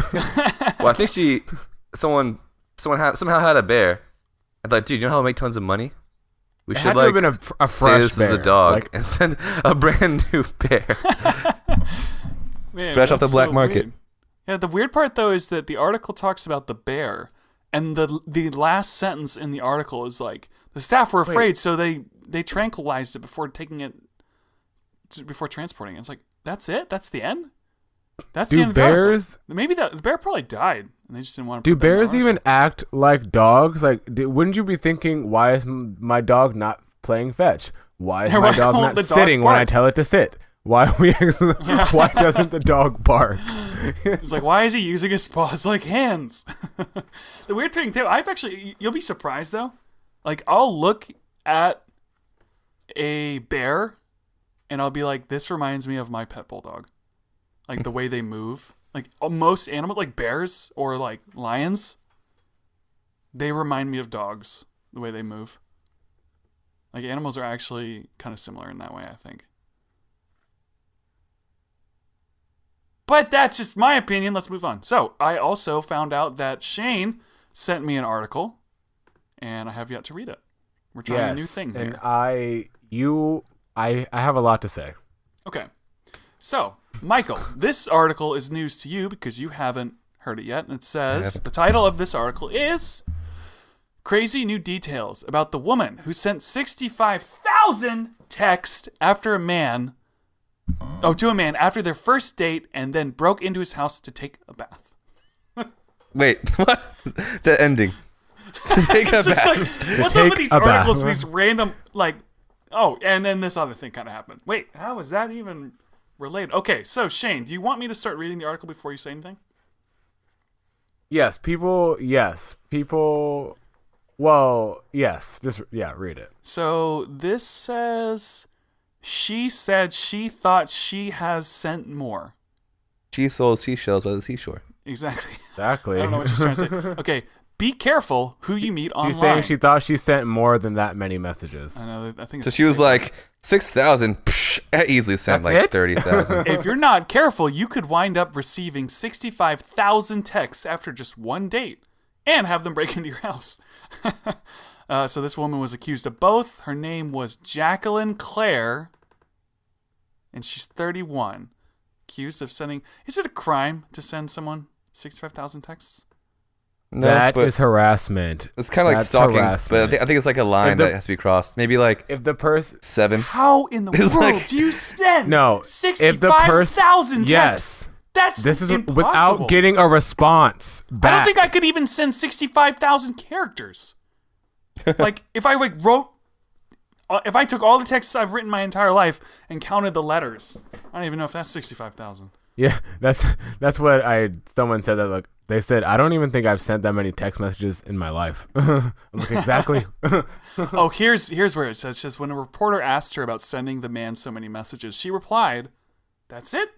[SPEAKER 2] Well, I think someone somehow had a bear. I thought, dude, you know how to make tons of money? We
[SPEAKER 3] It
[SPEAKER 2] should
[SPEAKER 3] had to
[SPEAKER 2] like
[SPEAKER 3] have been a
[SPEAKER 2] say
[SPEAKER 3] fresh
[SPEAKER 2] this
[SPEAKER 3] bear.
[SPEAKER 2] is a dog
[SPEAKER 3] Like,
[SPEAKER 2] and send a brand new bear.
[SPEAKER 1] Man,
[SPEAKER 2] Fresh off the
[SPEAKER 1] that's
[SPEAKER 2] black
[SPEAKER 1] so
[SPEAKER 2] market.
[SPEAKER 1] weird. Yeah, the weird part though is that the article talks about the bear, and the last sentence in the article is like, the staff were afraid, so they tranquilized it before taking it, before transporting it. It's like, that's it? That's the end? That's the
[SPEAKER 3] do
[SPEAKER 1] end of the article.
[SPEAKER 3] bears
[SPEAKER 1] Maybe the bear probably died, and they just didn't want to.
[SPEAKER 3] do bears even act like dogs? Like, wouldn't you be thinking, why is my dog not playing fetch? Why is
[SPEAKER 1] Yeah,
[SPEAKER 3] my
[SPEAKER 1] why
[SPEAKER 3] dog
[SPEAKER 1] won't
[SPEAKER 3] not
[SPEAKER 1] the dog
[SPEAKER 3] sitting when I
[SPEAKER 1] bark?
[SPEAKER 3] tell it to sit? Why why doesn't the dog bark?
[SPEAKER 1] It's like, why is he using his paws like hands? The weird thing too, you'll be surprised though. Like, I'll look at a bear, and I'll be like, this reminds me of my pet bulldog. Like the way they move. Like most animals, like bears or like lions, they remind me of dogs, the way they move. Like animals are actually kind of similar in that way, I think. But that's just my opinion. Let's move on. So I also found out that Shayne sent me an article, and I have yet to read it. We're trying a new thing here.
[SPEAKER 3] And I have a lot to say.
[SPEAKER 1] Okay. So, Michael, this article is news to you because you haven't heard it yet. And it says, the title of this article is Crazy New Details About the Woman Who Sent 65,000 Texts After a Man... to a man after their first date and then broke into his house to take a bath.
[SPEAKER 2] Wait, what? The ending. Take a
[SPEAKER 1] It's just
[SPEAKER 2] bath.
[SPEAKER 1] like, what's up with these
[SPEAKER 3] a bath.
[SPEAKER 1] articles, these random, like, oh, and then this other thing kind of happened. Wait, how is that even related? Okay, so Shayne, do you want me to start reading the article before you say anything?
[SPEAKER 3] Yes, people. Well, yes. Just read it.
[SPEAKER 1] So this says, she said she thought she has sent more.
[SPEAKER 2] She sold seashells by the seashore.
[SPEAKER 1] Exactly.
[SPEAKER 3] Exactly.
[SPEAKER 1] I don't know what she's trying to say. Okay, be careful who you meet online.
[SPEAKER 3] She's saying she thought she sent more than that many messages.
[SPEAKER 1] I know. I think
[SPEAKER 2] So
[SPEAKER 1] it's
[SPEAKER 2] she was
[SPEAKER 1] typo.
[SPEAKER 2] like, 6,000. I easily sent
[SPEAKER 3] That's
[SPEAKER 2] like
[SPEAKER 3] it?
[SPEAKER 2] 30,000.
[SPEAKER 1] If you're not careful, you could wind up receiving 65,000 texts after just one date and have them break into your house. So this woman was accused of both. Her name was Jacqueline Claire, and she's 31. Accused of sending... Is it a crime to send someone 65,000 texts?
[SPEAKER 2] No,
[SPEAKER 3] That
[SPEAKER 2] but
[SPEAKER 3] is harassment.
[SPEAKER 2] it's kind of like
[SPEAKER 3] That's
[SPEAKER 2] stalking. But
[SPEAKER 3] harassment.
[SPEAKER 2] I think it's like a line
[SPEAKER 3] the-
[SPEAKER 2] that has to be crossed. Maybe like
[SPEAKER 3] If the person
[SPEAKER 2] 7.
[SPEAKER 1] How in the
[SPEAKER 2] It's
[SPEAKER 1] world
[SPEAKER 2] like-
[SPEAKER 1] do you spend
[SPEAKER 3] No, if the
[SPEAKER 1] 65,000 texts?
[SPEAKER 3] yes.
[SPEAKER 1] That's
[SPEAKER 3] This is
[SPEAKER 1] impossible.
[SPEAKER 3] without getting a response back.
[SPEAKER 1] I don't think I could even send 65,000 characters. Like, if I wrote, if I took all the texts I've written my entire life and counted the letters, I don't even know if that's 65,000.
[SPEAKER 3] Yeah, that's what someone said that, like, they said, I don't even think I've sent that many text messages in my life. I'm like, exactly.
[SPEAKER 1] Oh, here's where it says. It says, when a reporter asked her about sending the man so many messages, she replied, "That's it?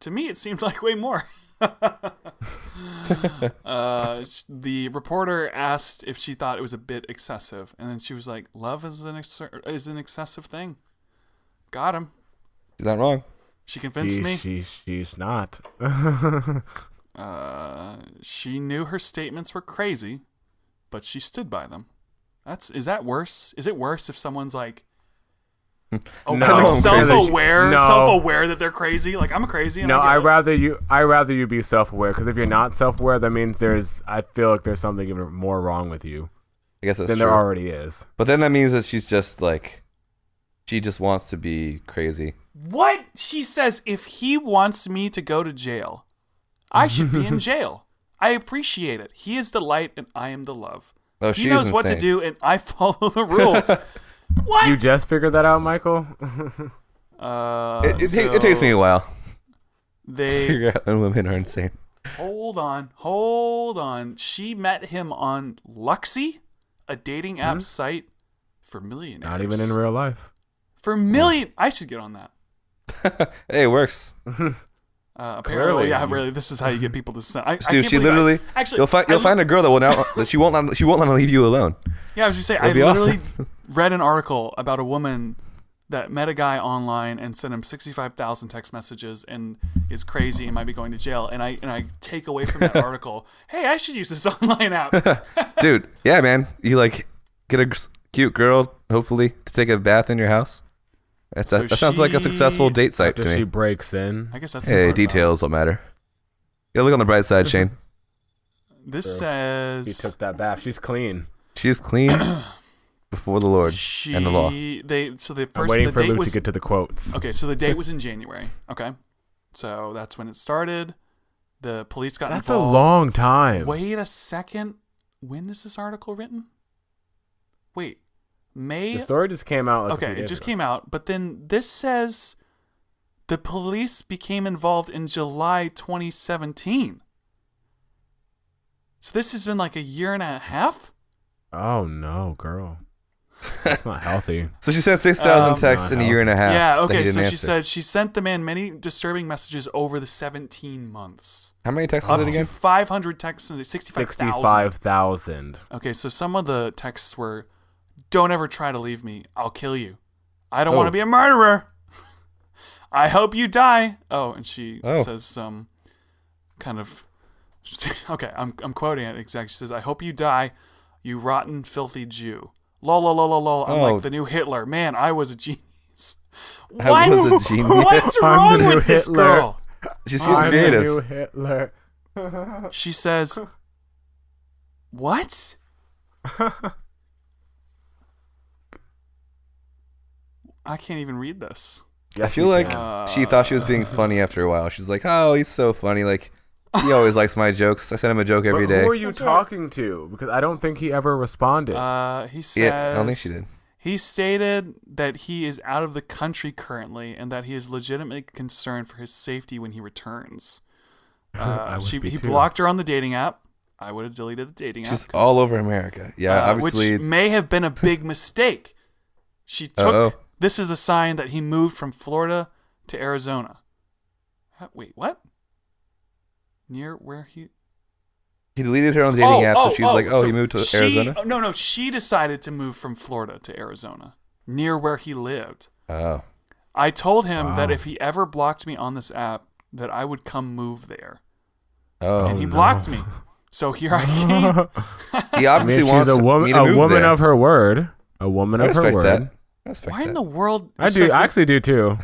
[SPEAKER 1] To me, it seemed like way more." The reporter asked if she thought it was a bit excessive, and then she was like, "Love is an excessive thing." Got him.
[SPEAKER 2] Is that wrong?
[SPEAKER 1] She convinced me.
[SPEAKER 3] She's not.
[SPEAKER 1] She knew her statements were crazy, but she stood by them. Is that worse? Is it worse if someone's like,
[SPEAKER 3] No,
[SPEAKER 1] like
[SPEAKER 3] because
[SPEAKER 1] self-aware
[SPEAKER 3] no.
[SPEAKER 1] that they're crazy? Like, I'm crazy. And
[SPEAKER 3] No,
[SPEAKER 1] I
[SPEAKER 3] I'd
[SPEAKER 1] get it.
[SPEAKER 3] rather you be self-aware, because if you're not self-aware, that means I feel like there's something even more wrong with you
[SPEAKER 2] I guess that's
[SPEAKER 3] than
[SPEAKER 2] true.
[SPEAKER 3] there already is.
[SPEAKER 2] But then that means that she's just like, she just wants to be crazy.
[SPEAKER 1] What? She says, if he wants me to go to jail, I should be in jail. I appreciate it. He is the light and I am the love.
[SPEAKER 2] Oh,
[SPEAKER 1] He
[SPEAKER 2] she's
[SPEAKER 1] knows what to
[SPEAKER 2] insane.
[SPEAKER 1] do and I follow the rules. What?
[SPEAKER 3] You just figured that out, Michael?
[SPEAKER 2] It takes me a while to
[SPEAKER 1] They
[SPEAKER 2] figure out when women are insane.
[SPEAKER 1] hold on. She met him on Luxy, a dating app site for millionaires.
[SPEAKER 3] Not even in real life.
[SPEAKER 1] For million. I should get on that.
[SPEAKER 2] Hey, it works.
[SPEAKER 1] Apparently,
[SPEAKER 3] Clearly.
[SPEAKER 1] yeah, really. This is how you get people to send. I
[SPEAKER 2] Dude,
[SPEAKER 1] can't
[SPEAKER 2] she
[SPEAKER 1] believe
[SPEAKER 2] literally.
[SPEAKER 1] actually,
[SPEAKER 2] You'll find a girl that will now that she won't let to leave you alone.
[SPEAKER 1] Yeah, I was just saying. I
[SPEAKER 2] That'd be
[SPEAKER 1] literally
[SPEAKER 2] awesome.
[SPEAKER 1] read an article about a woman that met a guy online and sent him 65,000 text messages and is crazy and might be going to jail. And I take away from that article, hey, I should use this online app.
[SPEAKER 2] Dude, yeah, man. You like get a cute girl, hopefully, to take a bath in your house. That sounds like a successful date site
[SPEAKER 3] After
[SPEAKER 2] to
[SPEAKER 3] she
[SPEAKER 2] me.
[SPEAKER 3] breaks in.
[SPEAKER 1] I guess that's the
[SPEAKER 2] Hey,
[SPEAKER 1] part about it.
[SPEAKER 2] details don't matter. You gotta look on the bright side, Shayne.
[SPEAKER 1] This
[SPEAKER 3] She
[SPEAKER 1] says
[SPEAKER 3] took that bath. She's clean.
[SPEAKER 2] She's clean before the Lord and the law.
[SPEAKER 1] So the
[SPEAKER 3] I'm
[SPEAKER 1] first
[SPEAKER 3] waiting
[SPEAKER 1] the
[SPEAKER 3] for
[SPEAKER 1] date
[SPEAKER 3] Luke
[SPEAKER 1] was
[SPEAKER 3] to get to the quotes.
[SPEAKER 1] okay. So the date was in January. Okay, so that's when it started. The police got
[SPEAKER 3] That's a
[SPEAKER 1] involved.
[SPEAKER 3] long time.
[SPEAKER 1] Wait a second. When is this article written? Wait, May.
[SPEAKER 3] The story just came out. Like a
[SPEAKER 1] Okay,
[SPEAKER 3] few
[SPEAKER 1] it
[SPEAKER 3] days
[SPEAKER 1] just
[SPEAKER 3] ago.
[SPEAKER 1] came out. But then this says the police became involved in July 2017. So this has been like a year and a half.
[SPEAKER 3] Oh no, girl. That's not healthy.
[SPEAKER 2] So she sent 6,000 texts in a year and a half.
[SPEAKER 1] Yeah,
[SPEAKER 2] that he
[SPEAKER 1] okay,
[SPEAKER 2] didn't
[SPEAKER 1] so she
[SPEAKER 2] answer.
[SPEAKER 1] said she sent the man many disturbing messages over the 17 months.
[SPEAKER 2] How many texts
[SPEAKER 1] Up
[SPEAKER 2] was it
[SPEAKER 1] to
[SPEAKER 2] again?
[SPEAKER 1] 500 texts and 65,000.
[SPEAKER 3] 65,000.
[SPEAKER 1] Okay, so some of the texts were, don't ever try to leave me. I'll kill you. I don't want to be a murderer. I hope you die. Oh, and she says some kind of, okay, I'm quoting it exactly. She says, I hope you die, you rotten, filthy Jew. Lol, lol, lol, lol, lol. I'm like the new Hitler. Man, I was a genius.
[SPEAKER 2] I was a genius.
[SPEAKER 1] What's
[SPEAKER 3] I'm
[SPEAKER 1] wrong
[SPEAKER 3] the new
[SPEAKER 1] with this
[SPEAKER 3] Hitler.
[SPEAKER 1] girl?
[SPEAKER 2] She's getting
[SPEAKER 3] I'm the
[SPEAKER 2] creative.
[SPEAKER 3] new Hitler.
[SPEAKER 1] She says, what? I can't even read this.
[SPEAKER 2] I feel like she thought she was being funny after a while. She's like, oh, he's so funny. Like, he always likes my jokes. I send him a joke every day.
[SPEAKER 3] Who are you talking to? Because I don't think he ever responded.
[SPEAKER 1] He says,
[SPEAKER 2] Yeah, I don't think she did.
[SPEAKER 1] He stated that he is out of the country currently and that he is legitimately concerned for his safety when he returns.
[SPEAKER 3] I would be
[SPEAKER 1] He
[SPEAKER 3] too.
[SPEAKER 1] blocked her on the dating app. I would have deleted the dating app.
[SPEAKER 2] She's
[SPEAKER 1] 'cause,
[SPEAKER 2] all over America. Yeah, obviously.
[SPEAKER 1] which may have been a big mistake. She took.
[SPEAKER 2] Uh-oh.
[SPEAKER 1] This is a sign that he moved from Florida to Arizona. Wait, what? Near where he?
[SPEAKER 2] He deleted her on the dating app, so she's like, oh, he moved to Arizona?
[SPEAKER 1] No, she decided to move from Florida to Arizona, near where he lived.
[SPEAKER 2] Oh.
[SPEAKER 1] I told him that
[SPEAKER 3] Wow.
[SPEAKER 1] if he ever blocked me on this app, that I would come move there.
[SPEAKER 2] Oh.
[SPEAKER 1] And he blocked me. So here I came.
[SPEAKER 2] He
[SPEAKER 3] I
[SPEAKER 2] obviously
[SPEAKER 3] mean,
[SPEAKER 2] wants
[SPEAKER 3] she's a woman,
[SPEAKER 2] me to move there.
[SPEAKER 3] of her word. A woman
[SPEAKER 2] I
[SPEAKER 3] of her
[SPEAKER 2] respect
[SPEAKER 3] word.
[SPEAKER 2] that. I respect
[SPEAKER 1] Why in
[SPEAKER 2] that.
[SPEAKER 1] the world?
[SPEAKER 3] I do. I actually do too.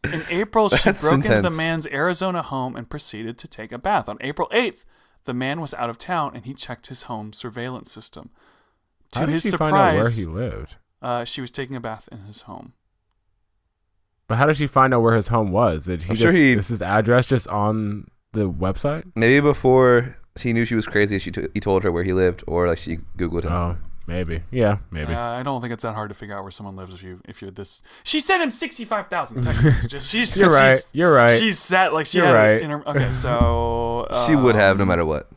[SPEAKER 1] In April, she
[SPEAKER 2] That's
[SPEAKER 1] broke into the
[SPEAKER 2] intense.
[SPEAKER 1] man's Arizona home and proceeded to take a bath. On April 8th, the man was out of town and he checked his home surveillance system. To
[SPEAKER 3] How did
[SPEAKER 1] his
[SPEAKER 3] she find out where
[SPEAKER 1] surprise,
[SPEAKER 3] he lived?
[SPEAKER 1] she was taking a bath in his home.
[SPEAKER 3] But how did she find out where his home was? Did he
[SPEAKER 2] I'm sure he-
[SPEAKER 3] is his address just on the website?
[SPEAKER 2] Maybe before he knew she was crazy, he told her where he lived, or like she Googled him.
[SPEAKER 3] Oh, maybe. Yeah, maybe.
[SPEAKER 1] I don't think it's that hard to figure out where someone lives if you're this. She sent him 65,000 text messages.
[SPEAKER 3] You're right. You're right.
[SPEAKER 1] She's sat like she
[SPEAKER 3] You're
[SPEAKER 1] had
[SPEAKER 3] right.
[SPEAKER 1] it in her. Okay, so
[SPEAKER 2] She would have no matter what.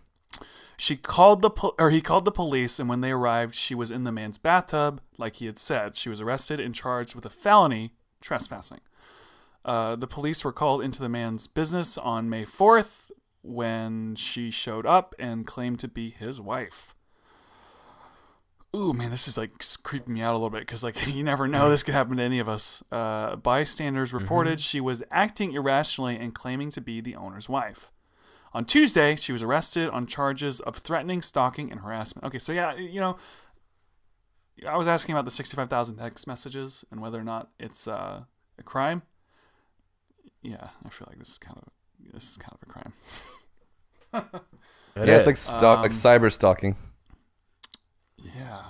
[SPEAKER 1] He called the police, and when they arrived, she was in the man's bathtub, like he had said. She was arrested and charged with a felony trespassing. The police were called into the man's business on May 4th when she showed up and claimed to be his wife. Ooh, man, this is like creeping me out a little bit because, like, you never know. This could happen to any of us. Bystanders reported she was acting irrationally and claiming to be the owner's wife. On Tuesday, she was arrested on charges of threatening, stalking, and harassment. Okay, so yeah, I was asking about the 65,000 text messages and whether or not it's a crime. Yeah, I feel like this is kind of a crime.
[SPEAKER 2] It's like like cyber stalking.
[SPEAKER 1] Yeah.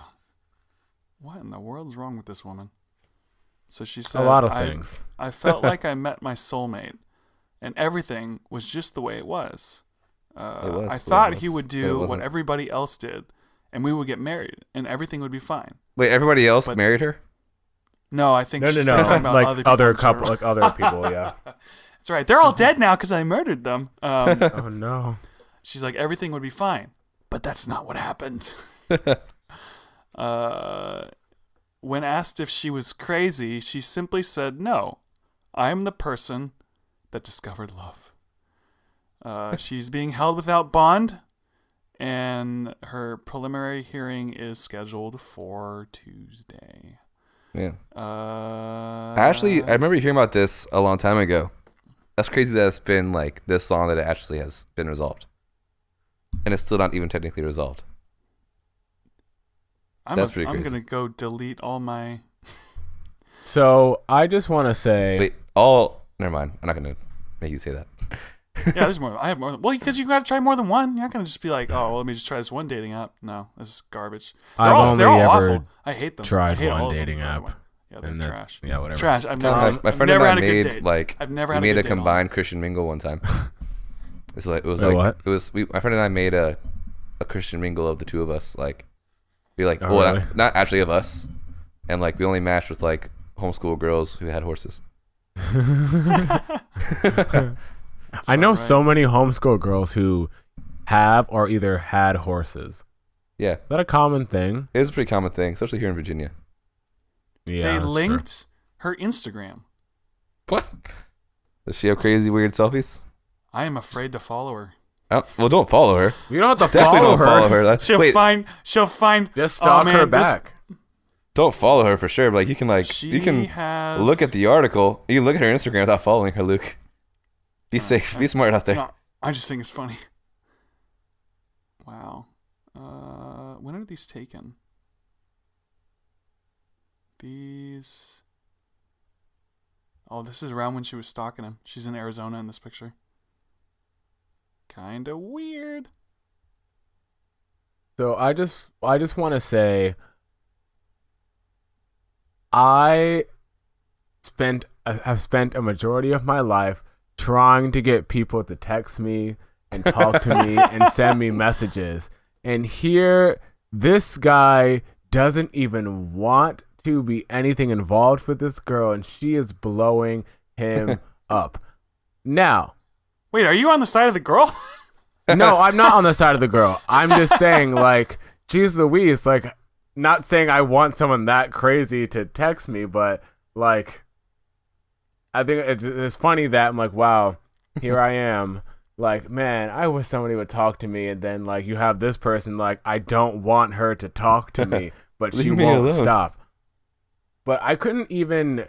[SPEAKER 1] What in the world's wrong with this woman? So she said,
[SPEAKER 3] a lot of things.
[SPEAKER 1] I felt like I met my soulmate, and everything was just the way it was. I thought he would do what everybody else did, and we would get married, and everything would be fine.
[SPEAKER 2] Wait, everybody else married her?
[SPEAKER 1] No, I think
[SPEAKER 3] No,
[SPEAKER 1] she's
[SPEAKER 3] no, no.
[SPEAKER 1] talking about
[SPEAKER 3] Like
[SPEAKER 1] other
[SPEAKER 3] couple,
[SPEAKER 1] people.
[SPEAKER 3] like other people. Yeah.
[SPEAKER 1] That's right. They're all dead now because I murdered them.
[SPEAKER 3] Oh no.
[SPEAKER 1] She's like, everything would be fine, but that's not what happened. When asked if she was crazy, she simply said, "No, I'm the person that discovered love." She's being held without bond, and her preliminary hearing is scheduled for Tuesday.
[SPEAKER 2] Yeah.
[SPEAKER 1] Actually,
[SPEAKER 2] I remember hearing about this a long time ago. That's crazy that it's been like this long that it actually has been resolved. And it's still not even technically resolved. That's pretty crazy.
[SPEAKER 1] I'm going to go delete all my...
[SPEAKER 3] So I just want to say.
[SPEAKER 2] Wait, never mind. I'm not going to make you say that.
[SPEAKER 1] Yeah, there's more. I have more. Well, because you got to try more than one. You're not going to just be like, oh, well, let me just try this one dating app. No, this is garbage. They're all awful. I hate them.
[SPEAKER 3] Tried
[SPEAKER 1] I hate all
[SPEAKER 3] one
[SPEAKER 1] of
[SPEAKER 3] dating
[SPEAKER 1] them,
[SPEAKER 3] app.
[SPEAKER 1] Yeah, they're trash.
[SPEAKER 3] Yeah, whatever.
[SPEAKER 1] Trash. I've
[SPEAKER 2] my
[SPEAKER 1] never,
[SPEAKER 2] friend
[SPEAKER 1] never
[SPEAKER 2] and
[SPEAKER 1] had
[SPEAKER 2] I
[SPEAKER 1] a good
[SPEAKER 2] made
[SPEAKER 1] date.
[SPEAKER 2] like
[SPEAKER 1] I've never
[SPEAKER 2] we
[SPEAKER 1] had a
[SPEAKER 2] made
[SPEAKER 1] good
[SPEAKER 2] a
[SPEAKER 1] date
[SPEAKER 2] combined Christian mingle one time. It was
[SPEAKER 3] Wait,
[SPEAKER 2] like
[SPEAKER 3] what?
[SPEAKER 2] it was my friend and I made a Christian mingle of the two of us, like be like
[SPEAKER 3] Oh, really?
[SPEAKER 2] not actually of us, and like we only matched with like homeschool girls who had horses.
[SPEAKER 3] I know so many homeschool girls who have or either had horses.
[SPEAKER 2] Yeah,
[SPEAKER 3] Is that a common thing?
[SPEAKER 2] it is a pretty common thing, especially here in Virginia.
[SPEAKER 3] Yeah,
[SPEAKER 1] They
[SPEAKER 3] that's
[SPEAKER 1] linked her Instagram.
[SPEAKER 2] What? Does she have crazy weird selfies?
[SPEAKER 1] I am afraid to follow her.
[SPEAKER 2] Well, don't follow her.
[SPEAKER 3] true. You don't have to
[SPEAKER 2] Definitely
[SPEAKER 3] follow
[SPEAKER 2] don't
[SPEAKER 3] her.
[SPEAKER 2] follow her.
[SPEAKER 1] She'll
[SPEAKER 2] Wait,
[SPEAKER 1] find.
[SPEAKER 3] Just stalk her back.
[SPEAKER 2] don't follow her for sure. But like you can
[SPEAKER 1] She
[SPEAKER 2] you can
[SPEAKER 1] has,
[SPEAKER 2] look at the article. You can look at her Instagram without following her, Luke. Be safe. Be smart out there.
[SPEAKER 1] No, I just think it's funny. Wow. When are these taken? These. Oh, this is around when she was stalking him. She's in Arizona in this picture. Kinda weird.
[SPEAKER 3] So I just want to say, have spent a majority of my life trying to get people to text me and talk to me and send me messages. And here, this guy doesn't even want to be anything involved with this girl, and she is blowing him up. Now,
[SPEAKER 1] Wait, are you on the side of the girl?
[SPEAKER 3] no, I'm not on the side of the girl. I'm just saying, like, geez Louise, like, not saying I want someone that crazy to text me, but, like, I think it's funny that I'm like, wow, here I am. Like, man, I wish somebody would talk to me. And then, like, you have this person, like, I don't want her to talk to me, but she
[SPEAKER 2] Leave me
[SPEAKER 3] won't
[SPEAKER 2] alone.
[SPEAKER 3] stop. But I couldn't even,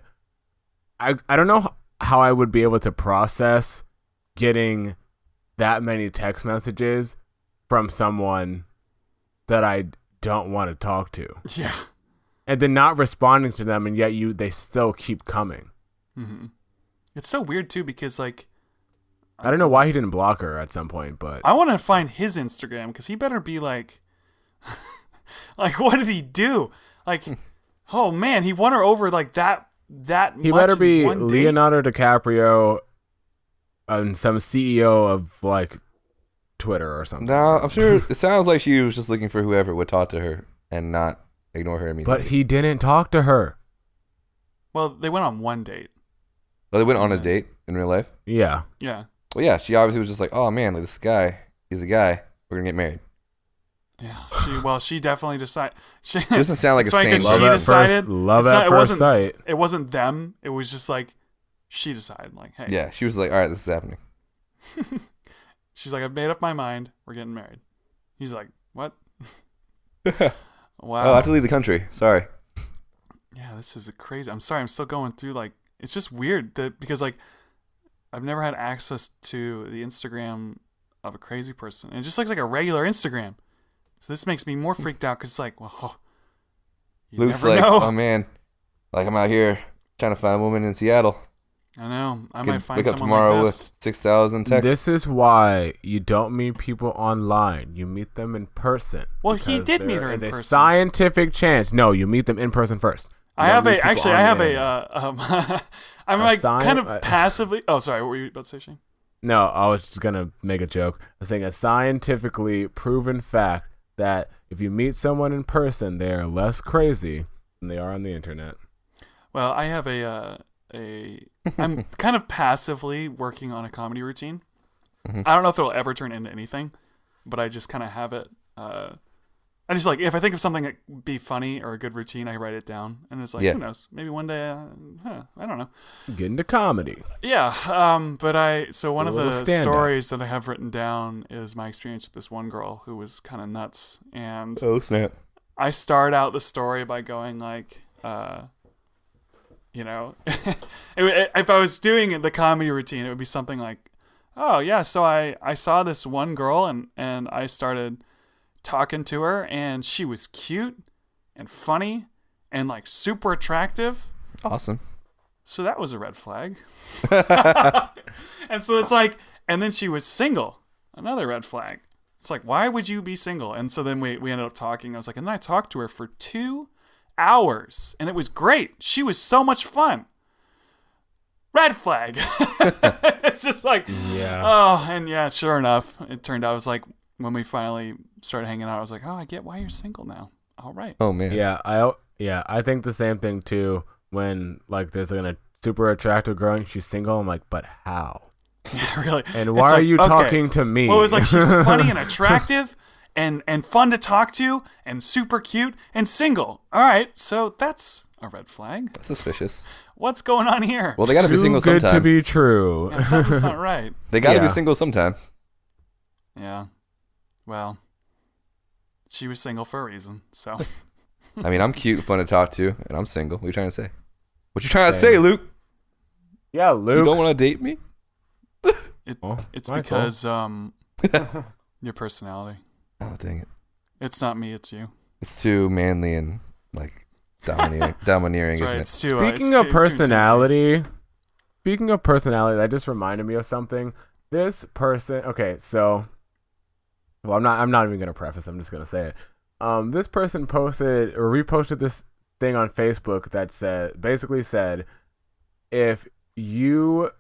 [SPEAKER 3] I don't know how I would be able to process getting that many text messages from someone that I don't want to talk to.
[SPEAKER 1] Yeah.
[SPEAKER 3] And then not responding to them, and yet they still keep coming.
[SPEAKER 1] Mm-hmm. It's so weird, too, because, like...
[SPEAKER 3] I don't know why he didn't block her at some point, but...
[SPEAKER 1] I want to find his Instagram, because he better be, like... like, what did he do? Like, oh, man, he won her over, like, that
[SPEAKER 3] He
[SPEAKER 1] much
[SPEAKER 3] better
[SPEAKER 1] in
[SPEAKER 3] be
[SPEAKER 1] one date?
[SPEAKER 3] Leonardo DiCaprio and some CEO of, like, Twitter or something.
[SPEAKER 2] No, I'm sure it sounds like she was just looking for whoever would talk to her and not ignore her immediately.
[SPEAKER 3] But he didn't talk to her.
[SPEAKER 1] Well, they went on one date.
[SPEAKER 2] Oh, they went on a date in real life?
[SPEAKER 3] Yeah.
[SPEAKER 1] Yeah.
[SPEAKER 2] Well, yeah, she obviously was just like, oh man, like this guy, he's a guy. We're going to get married.
[SPEAKER 1] Yeah. She definitely decided.
[SPEAKER 2] It doesn't sound like a
[SPEAKER 1] It's funny
[SPEAKER 2] sane
[SPEAKER 1] 'cause
[SPEAKER 2] love.
[SPEAKER 1] she decided.
[SPEAKER 3] Love
[SPEAKER 1] it's
[SPEAKER 3] at
[SPEAKER 1] not- it
[SPEAKER 3] first
[SPEAKER 1] wasn't-
[SPEAKER 3] sight.
[SPEAKER 1] It wasn't them. It was just like, she decided, like, hey.
[SPEAKER 2] Yeah, she was like, all right, this is happening.
[SPEAKER 1] She's like, I've made up my mind. We're getting married. He's like, what?
[SPEAKER 2] Oh,
[SPEAKER 1] Wow.
[SPEAKER 2] I have to leave the country. Sorry.
[SPEAKER 1] Yeah, this is crazy. I'm sorry. I'm still going through, like, it's just weird because, like, I've never had access to the Instagram of a crazy person. And it just looks like a regular Instagram. So this makes me more freaked out because it's like, well, you
[SPEAKER 2] Luke's
[SPEAKER 1] never
[SPEAKER 2] like,
[SPEAKER 1] know.
[SPEAKER 2] oh man, like I'm out here trying to find a woman in Seattle.
[SPEAKER 1] I know. I
[SPEAKER 2] Could
[SPEAKER 1] might find
[SPEAKER 2] wake up
[SPEAKER 1] someone
[SPEAKER 2] tomorrow
[SPEAKER 1] like
[SPEAKER 2] with
[SPEAKER 1] this.
[SPEAKER 2] 6,000 texts.
[SPEAKER 3] This is why you don't meet people online. You meet them in person.
[SPEAKER 1] Well, he
[SPEAKER 3] Because
[SPEAKER 1] did meet her
[SPEAKER 3] there
[SPEAKER 1] in
[SPEAKER 3] is a
[SPEAKER 1] person.
[SPEAKER 3] scientific chance. No, you meet them in person first. You
[SPEAKER 1] I
[SPEAKER 3] don't
[SPEAKER 1] have
[SPEAKER 3] meet
[SPEAKER 1] a
[SPEAKER 3] people
[SPEAKER 1] actually.
[SPEAKER 3] on
[SPEAKER 1] I
[SPEAKER 3] the
[SPEAKER 1] have
[SPEAKER 3] internet.
[SPEAKER 1] I'm
[SPEAKER 3] A
[SPEAKER 1] like
[SPEAKER 3] sci-
[SPEAKER 1] kind of passively. Oh, sorry. What were you about to say, Shayne?
[SPEAKER 3] No, I was just gonna make a joke. I was saying a scientifically proven fact that if you meet someone in person, they are less crazy than they are on the internet.
[SPEAKER 1] Well, I have I'm kind of passively working on a comedy routine. I don't know if it'll ever turn into anything, but I just kind of have it. I just like, if I think of something that would be funny or a good routine, I write it down, and it's like, who knows? Maybe one day, I don't know.
[SPEAKER 3] Get into comedy.
[SPEAKER 1] Yeah. So one of the stories that I have written down is my experience with this one girl who was kind of nuts, and
[SPEAKER 2] Oh snap!
[SPEAKER 1] I start out the story by going like, if I was doing the comedy routine, it would be something like, oh yeah, so I saw this one girl and I started talking to her, and she was cute and funny and like super attractive.
[SPEAKER 2] Awesome.
[SPEAKER 1] So that was a red flag. And so it's like, and then she was single. Another red flag. It's like, why would you be single? And so then we ended up talking. I was like, and then I talked to her for 2 hours, and it was great. She was so much fun. Red flag. It's just like, oh, and yeah, sure enough, it turned out it was like, when we finally started hanging out, I was like, oh, I get why you're single now. All right.
[SPEAKER 2] Oh man.
[SPEAKER 3] Yeah, I think the same thing too. When like there's a super attractive girl and she's single, I'm like, but how?
[SPEAKER 1] Yeah, really.
[SPEAKER 3] And why are you talking to me?
[SPEAKER 1] Well, it was like, she's funny and attractive and fun to talk to and super cute and single. All right, so that's a red flag.
[SPEAKER 2] That's suspicious.
[SPEAKER 1] What's going on here?
[SPEAKER 2] Well, they gotta be single
[SPEAKER 3] Too good
[SPEAKER 2] sometime.
[SPEAKER 3] to be true.
[SPEAKER 1] Yeah, something's not right.
[SPEAKER 2] They gotta be single sometime.
[SPEAKER 1] Yeah. Well, she was single for a reason, so.
[SPEAKER 2] I mean, I'm cute and fun to talk to, and I'm single. What are you trying to say? What you trying to say, Luke?
[SPEAKER 3] Yeah, Luke.
[SPEAKER 2] You don't want to date me?
[SPEAKER 1] It's because your personality.
[SPEAKER 2] Oh, dang it.
[SPEAKER 1] It's not me, it's you.
[SPEAKER 2] It's too manly and like domineering,
[SPEAKER 1] That's
[SPEAKER 2] isn't
[SPEAKER 1] right.
[SPEAKER 2] it?
[SPEAKER 1] It's too,
[SPEAKER 3] Speaking of personality, that just reminded me of something. This person, okay, so, well, I'm not even gonna preface. I'm just gonna say it. This person posted or reposted this thing on Facebook that basically said, if you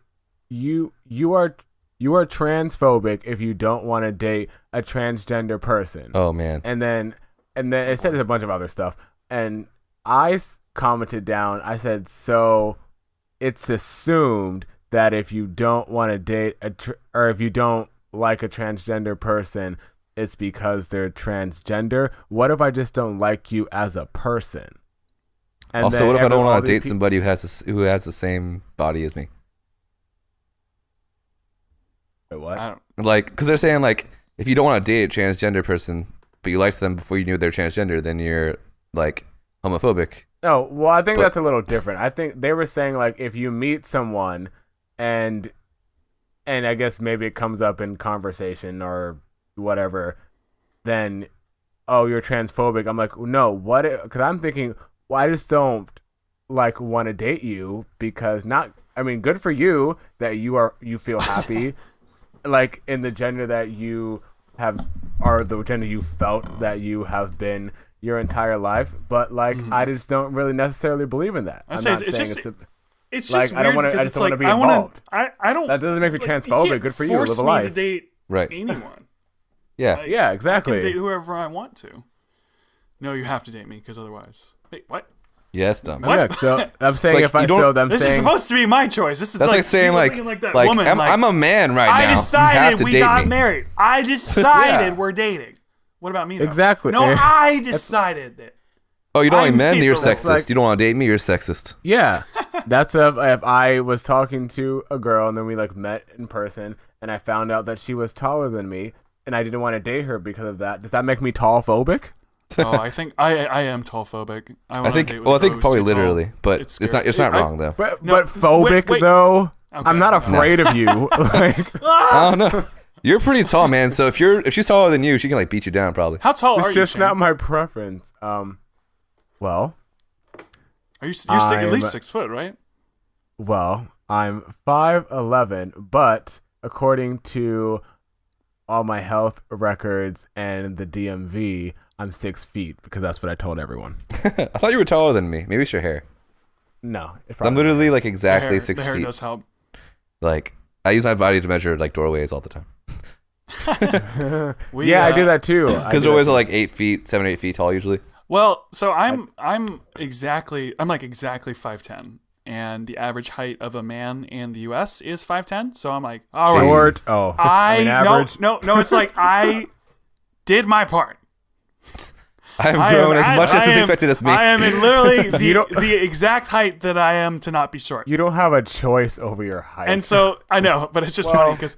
[SPEAKER 3] are transphobic if you don't want to date a transgender person.
[SPEAKER 2] Oh man.
[SPEAKER 3] And then it said a bunch of other stuff, and I commented down. I said, so it's assumed that if you don't want to date or if you don't like a transgender person, it's because they're transgender. What if I just don't like you as a person? And
[SPEAKER 2] also, what if I don't want to date somebody who has the same body as me?
[SPEAKER 3] Wait, what?
[SPEAKER 2] Like, because they're saying like, if you don't want to date a transgender person, but you liked them before you knew they're transgender, then you're like homophobic.
[SPEAKER 3] Oh, well, I think that's a little different. I think they were saying like, if you meet someone and I guess maybe it comes up in conversation or whatever, then, oh, you're transphobic. I'm like, no, what? Because I'm thinking, well, I just don't like want to date you because good for you that you feel happy like in the gender that you have, or the gender you felt that you have been your entire life, but like I just don't really necessarily believe in that.
[SPEAKER 1] It's just
[SPEAKER 3] like,
[SPEAKER 1] weird
[SPEAKER 3] I don't want
[SPEAKER 1] because it's
[SPEAKER 3] to
[SPEAKER 1] like
[SPEAKER 3] be
[SPEAKER 1] I
[SPEAKER 3] involved.
[SPEAKER 1] I don't.
[SPEAKER 3] That doesn't make me transphobic. Good for you. Live a life.
[SPEAKER 1] Force me to date anyone.
[SPEAKER 2] Yeah.
[SPEAKER 1] Like,
[SPEAKER 3] yeah, exactly.
[SPEAKER 1] I can date whoever I want to. No, you have to date me because otherwise. Wait, what?
[SPEAKER 2] Yeah, it's dumb.
[SPEAKER 3] Yeah, so I'm saying
[SPEAKER 2] like
[SPEAKER 3] if I show them,
[SPEAKER 1] this is supposed to be my choice. This is
[SPEAKER 2] that's like saying like
[SPEAKER 1] that woman.
[SPEAKER 2] I'm a man right now.
[SPEAKER 1] I decided we got
[SPEAKER 2] me.
[SPEAKER 1] married. I decided we're dating. What about me though?
[SPEAKER 3] Exactly.
[SPEAKER 1] No, I decided that.
[SPEAKER 2] Oh, you don't like
[SPEAKER 1] I
[SPEAKER 2] men?
[SPEAKER 1] made
[SPEAKER 2] You're
[SPEAKER 1] the
[SPEAKER 2] sexist.
[SPEAKER 3] like-
[SPEAKER 2] You don't want to date me? You're sexist.
[SPEAKER 3] Yeah, that's if I was talking to a girl and then we like met in person and I found out that she was taller than me and I didn't want to date her because of that. Does that make me tall phobic?
[SPEAKER 1] Oh, I think I am tall phobic.
[SPEAKER 2] I think probably literally, but it's not wrong though.
[SPEAKER 3] But
[SPEAKER 1] No,
[SPEAKER 3] phobic
[SPEAKER 1] wait.
[SPEAKER 3] though.
[SPEAKER 1] Okay,
[SPEAKER 3] I'm not afraid of you. Like,
[SPEAKER 2] I don't know. You're pretty tall, man. So if she's taller than you, she can like beat you down probably.
[SPEAKER 1] How tall are
[SPEAKER 3] it's
[SPEAKER 1] you?
[SPEAKER 3] just
[SPEAKER 1] Shayne?
[SPEAKER 3] not my preference. Well,
[SPEAKER 1] Are you're at least 6 foot, right?
[SPEAKER 3] Well, I'm 5'11", but according to all my health records and the DMV, I'm 6 feet because that's what I told everyone.
[SPEAKER 2] I thought you were taller than me. Maybe it's your hair.
[SPEAKER 3] No,
[SPEAKER 2] I'm literally like exactly
[SPEAKER 1] the
[SPEAKER 2] 6
[SPEAKER 1] hair
[SPEAKER 2] feet.
[SPEAKER 1] does help.
[SPEAKER 2] Like I use my body to measure like doorways all the time.
[SPEAKER 3] I do that too.
[SPEAKER 2] Because doorways are like 8 feet, 7, 8 feet tall usually.
[SPEAKER 1] Well, so I'm like exactly 5'10", and the average height of a man in the U.S. is 5'10". So I'm like, all right,
[SPEAKER 3] Short. Oh, average.
[SPEAKER 1] no. It's like I did my part.
[SPEAKER 2] I have grown as much as is expected as me.
[SPEAKER 1] I am in literally the exact height that I am to not be short.
[SPEAKER 3] You don't have a choice over your height.
[SPEAKER 1] And so I know, but it's just funny because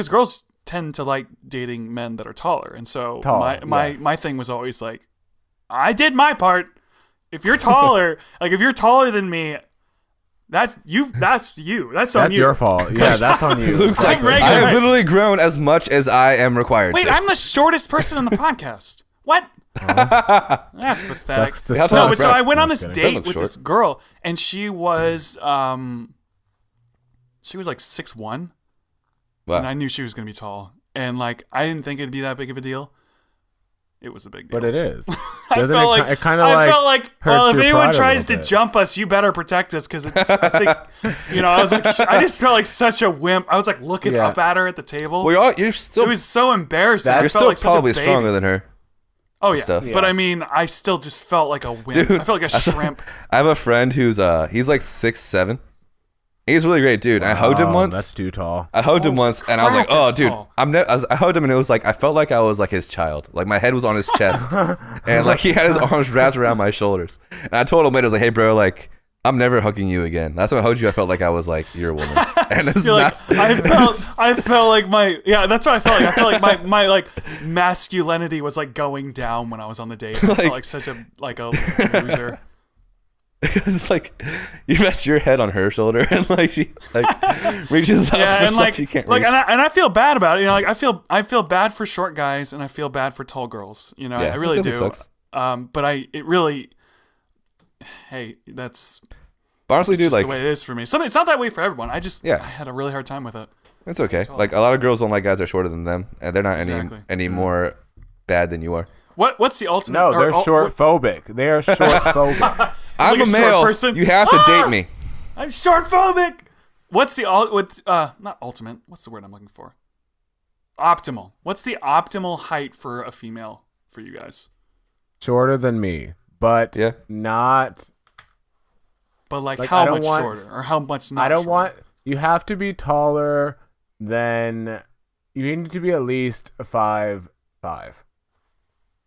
[SPEAKER 1] girls tend to like dating men that are taller, and so my thing was always like, I did my part. If you're taller, if you're taller than me, that's you. That's on you.
[SPEAKER 3] That's your fault. Yeah, that's on you.
[SPEAKER 2] Luke's like, I have literally grown as much as I am required.
[SPEAKER 1] Wait,
[SPEAKER 2] to.
[SPEAKER 1] I'm the shortest person on the podcast. What? That's pathetic. No, but so I went on this date with this girl, and she was like 6'1",
[SPEAKER 2] wow.
[SPEAKER 1] and I knew she was gonna be tall, and like I didn't think it'd be that big of a deal. It was a big deal.
[SPEAKER 3] But it is.
[SPEAKER 1] I felt like, well, if anyone tries to jump us, you better protect us, because I think, I was like, I just felt like such a wimp. I was like looking up at her at the table.
[SPEAKER 2] Well, you're still.
[SPEAKER 1] It was so embarrassing.
[SPEAKER 2] You're
[SPEAKER 1] I felt
[SPEAKER 2] still
[SPEAKER 1] like
[SPEAKER 2] probably
[SPEAKER 1] such a baby.
[SPEAKER 2] stronger than her.
[SPEAKER 1] Oh yeah. But I mean, I still just felt like a wimp. Dude, I felt like a shrimp.
[SPEAKER 2] I have a friend who's he's like 6'7". He's a really great dude. I hugged him once.
[SPEAKER 3] That's too tall.
[SPEAKER 2] I hugged him once, and I was like, "Oh, dude, I hugged him, and it was like I felt like I was like his child. Like my head was on his chest, and like he had his arms wrapped around my shoulders. And I told him later, I was like, "Hey, bro, like I'm never hugging you again. Last time I hugged you, I felt like I was like your woman." And it's
[SPEAKER 1] I felt like that's what I felt like. I felt like my like masculinity was like going down when I was on the date. I felt like such a loser.
[SPEAKER 2] Because it's like you rest your head on her shoulder, and like she like reaches out for stuff she can't reach.
[SPEAKER 1] And I feel bad about it. I feel bad for short guys, and I feel bad for tall girls. I really do.
[SPEAKER 2] Sucks.
[SPEAKER 1] But hey, that's
[SPEAKER 2] honestly, dude,
[SPEAKER 1] just the way it is for me. It's not that way for everyone. I had a really hard time with it.
[SPEAKER 2] It's okay. Like a lot of girls don't like guys that are shorter than them, and they're not any more bad than you are.
[SPEAKER 1] What's the ultimate?
[SPEAKER 3] No, they're short phobic. They are short phobic.
[SPEAKER 2] I'm a male. Person. You have to date me.
[SPEAKER 1] I'm short phobic. What's the not ultimate? What's the word I'm looking for? Optimal. What's the optimal height for a female for you guys?
[SPEAKER 3] Shorter than me, but not.
[SPEAKER 1] But like how much shorter, or how much not?
[SPEAKER 3] I don't
[SPEAKER 1] shorter?
[SPEAKER 3] want. You have to be taller than. You need to be at least 5'5".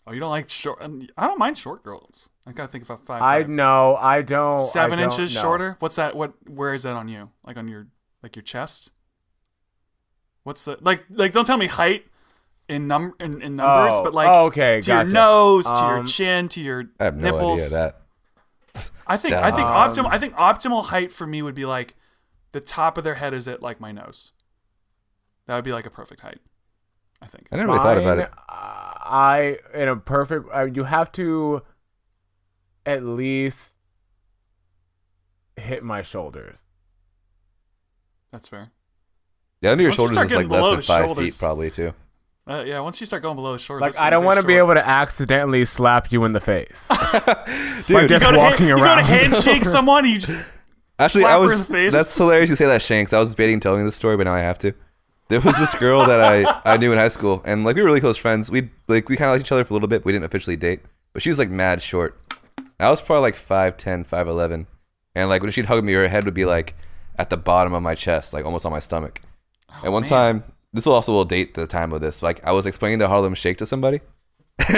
[SPEAKER 1] Oh, you don't like short? I don't mind short girls. I gotta think about 5'5".
[SPEAKER 3] I don't.
[SPEAKER 1] 7 inches shorter. What's that? Where is that on you? Like on your your chest? What's the like? Don't tell me height in numbers, but like
[SPEAKER 3] okay,
[SPEAKER 1] to your nose, to your chin, to your
[SPEAKER 2] I have no
[SPEAKER 1] nipples.
[SPEAKER 2] idea that.
[SPEAKER 1] I think optimal height for me would be like the top of their head is at like my nose. That would be like a perfect height, I think.
[SPEAKER 2] I never really thought about it.
[SPEAKER 3] You have to at least hit my shoulders.
[SPEAKER 1] That's fair.
[SPEAKER 2] Yeah, under your shoulders is like less than 5 feet probably too.
[SPEAKER 1] Once you start going below the shoulders,
[SPEAKER 3] like I don't want to be able to accidentally slap you in the face.
[SPEAKER 2] Dude,
[SPEAKER 3] just walking around.
[SPEAKER 1] You go to handshake someone, and you just slap her in the face.
[SPEAKER 2] That's hilarious you say that, Shayne, 'cause I was debating telling this story, but now I have to. There was this girl that I knew in high school, and like we were really close friends. We kind of liked each other for a little bit. We didn't officially date, but she was like mad short. I was probably like 5'10", 5'11", and like when she'd hug me, her head would be like at the bottom of my chest, like almost on my stomach. And one time, this will also date the time of this. Like I was explaining the Harlem Shake to somebody,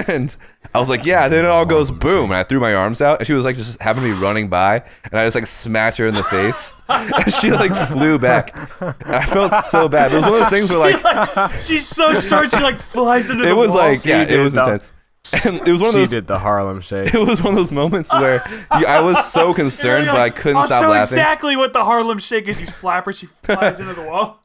[SPEAKER 2] and I was like, "Yeah." Then it all goes boom, and I threw my arms out, and she was like just having me running by, and I just like smacked her in the face, and she like flew back. And I felt so bad. It was one of those things where like
[SPEAKER 1] she's so short, she like flies into the wall.
[SPEAKER 2] It was like it was intense. And it was one of those.
[SPEAKER 3] She did the Harlem Shake.
[SPEAKER 2] It was one of those moments where I was so concerned, but I couldn't stop laughing.
[SPEAKER 1] I'll show exactly what the Harlem Shake is. You slap her, she flies into the wall.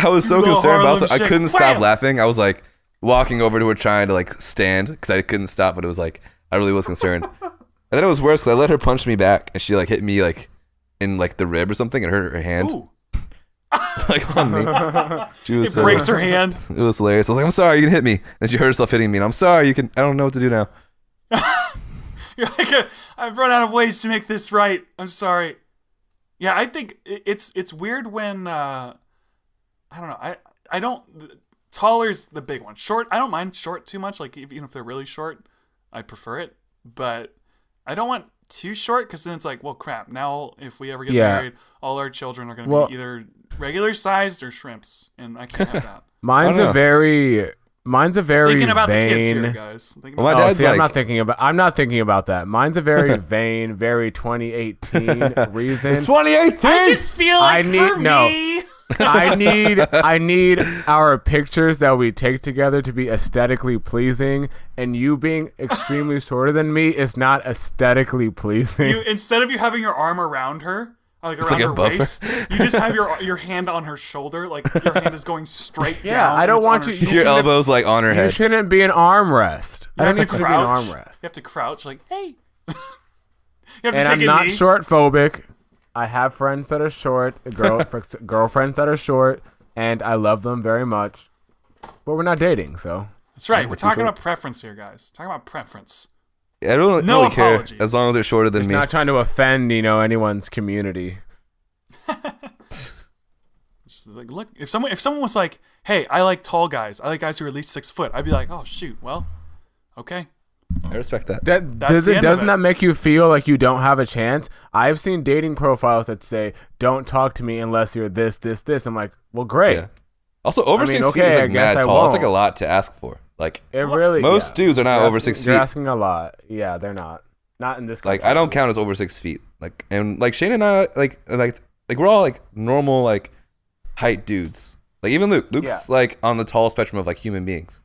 [SPEAKER 2] I was so concerned, but also I couldn't stop laughing. I was like walking over to her, trying to like stand because I couldn't stop. But it was like I really was concerned. And then it was worse because I let her punch me back, and she like hit me like in like the rib or something, and hurt her hand.
[SPEAKER 1] Ooh.
[SPEAKER 2] Like on me.
[SPEAKER 1] It breaks her hand.
[SPEAKER 2] It was hilarious. I was like, "I'm sorry, you can hit me." And she hurt herself hitting me, and I'm sorry, you can. I don't know what to do now.
[SPEAKER 1] You're like, I've run out of ways to make this right. I'm sorry. Yeah, I think it's weird when I don't know. I don't. Taller's the big one. Short, I don't mind short too much. Like even if they're really short, I prefer it. But I don't want too short because then it's like, well, crap. Now if we ever get married, all our children are going to be either regular sized or shrimps, and I can't have that.
[SPEAKER 3] Mine's a very
[SPEAKER 1] thinking about
[SPEAKER 3] vain.
[SPEAKER 1] the kids here, guys.
[SPEAKER 2] My dad's
[SPEAKER 3] I'm not thinking about that. Mine's a very vain, very 2018 reason.
[SPEAKER 2] It's 2018.
[SPEAKER 1] I just feel like
[SPEAKER 3] I need our pictures that we take together to be aesthetically pleasing, and you being extremely shorter than me is not aesthetically pleasing.
[SPEAKER 1] Instead of you having your arm around her, like around her waist, you just have your hand on her shoulder, like your hand is going straight down.
[SPEAKER 3] Yeah, I don't want you.
[SPEAKER 2] Your elbows like on her head.
[SPEAKER 3] You shouldn't be an armrest.
[SPEAKER 1] You have to
[SPEAKER 3] be an
[SPEAKER 1] crouch.
[SPEAKER 3] armrest.
[SPEAKER 1] You have to crouch, like, hey. You have to
[SPEAKER 3] And
[SPEAKER 1] take
[SPEAKER 3] I'm
[SPEAKER 1] a
[SPEAKER 3] not
[SPEAKER 1] knee.
[SPEAKER 3] short phobic. I have friends that are short, girlfriends that are short, and I love them very much. But we're not dating, so.
[SPEAKER 1] That's right. We're talking about preference here, guys. Talking about preference.
[SPEAKER 2] I don't
[SPEAKER 1] No
[SPEAKER 2] really care
[SPEAKER 1] apologies.
[SPEAKER 2] as long as they're shorter than
[SPEAKER 3] Just
[SPEAKER 2] me.
[SPEAKER 3] not trying to offend, anyone's community.
[SPEAKER 1] Just like, look, if someone was like, hey, I like tall guys. I like guys who are at least 6 foot. I'd be like, oh shoot, well, okay.
[SPEAKER 2] I respect that.
[SPEAKER 3] Doesn't that make you feel like you don't have a chance? I've seen dating profiles that say, "Don't talk to me unless you're this, this, this." I'm like, well, great.
[SPEAKER 2] Yeah. Also, over 6 feet
[SPEAKER 3] okay,
[SPEAKER 2] is
[SPEAKER 3] I
[SPEAKER 2] like
[SPEAKER 3] guess
[SPEAKER 2] mad
[SPEAKER 3] I
[SPEAKER 2] tall. It's
[SPEAKER 3] won't.
[SPEAKER 2] like a lot to ask for. Like
[SPEAKER 3] It really.
[SPEAKER 2] most dudes are not over 6
[SPEAKER 3] You're
[SPEAKER 2] feet.
[SPEAKER 3] asking a lot. Yeah, they're not. Not in this.
[SPEAKER 2] Like I don't count as over 6 feet. Like and like Shayne and I like we're all like normal like height dudes. Like even Luke's like on the tall spectrum of like human beings.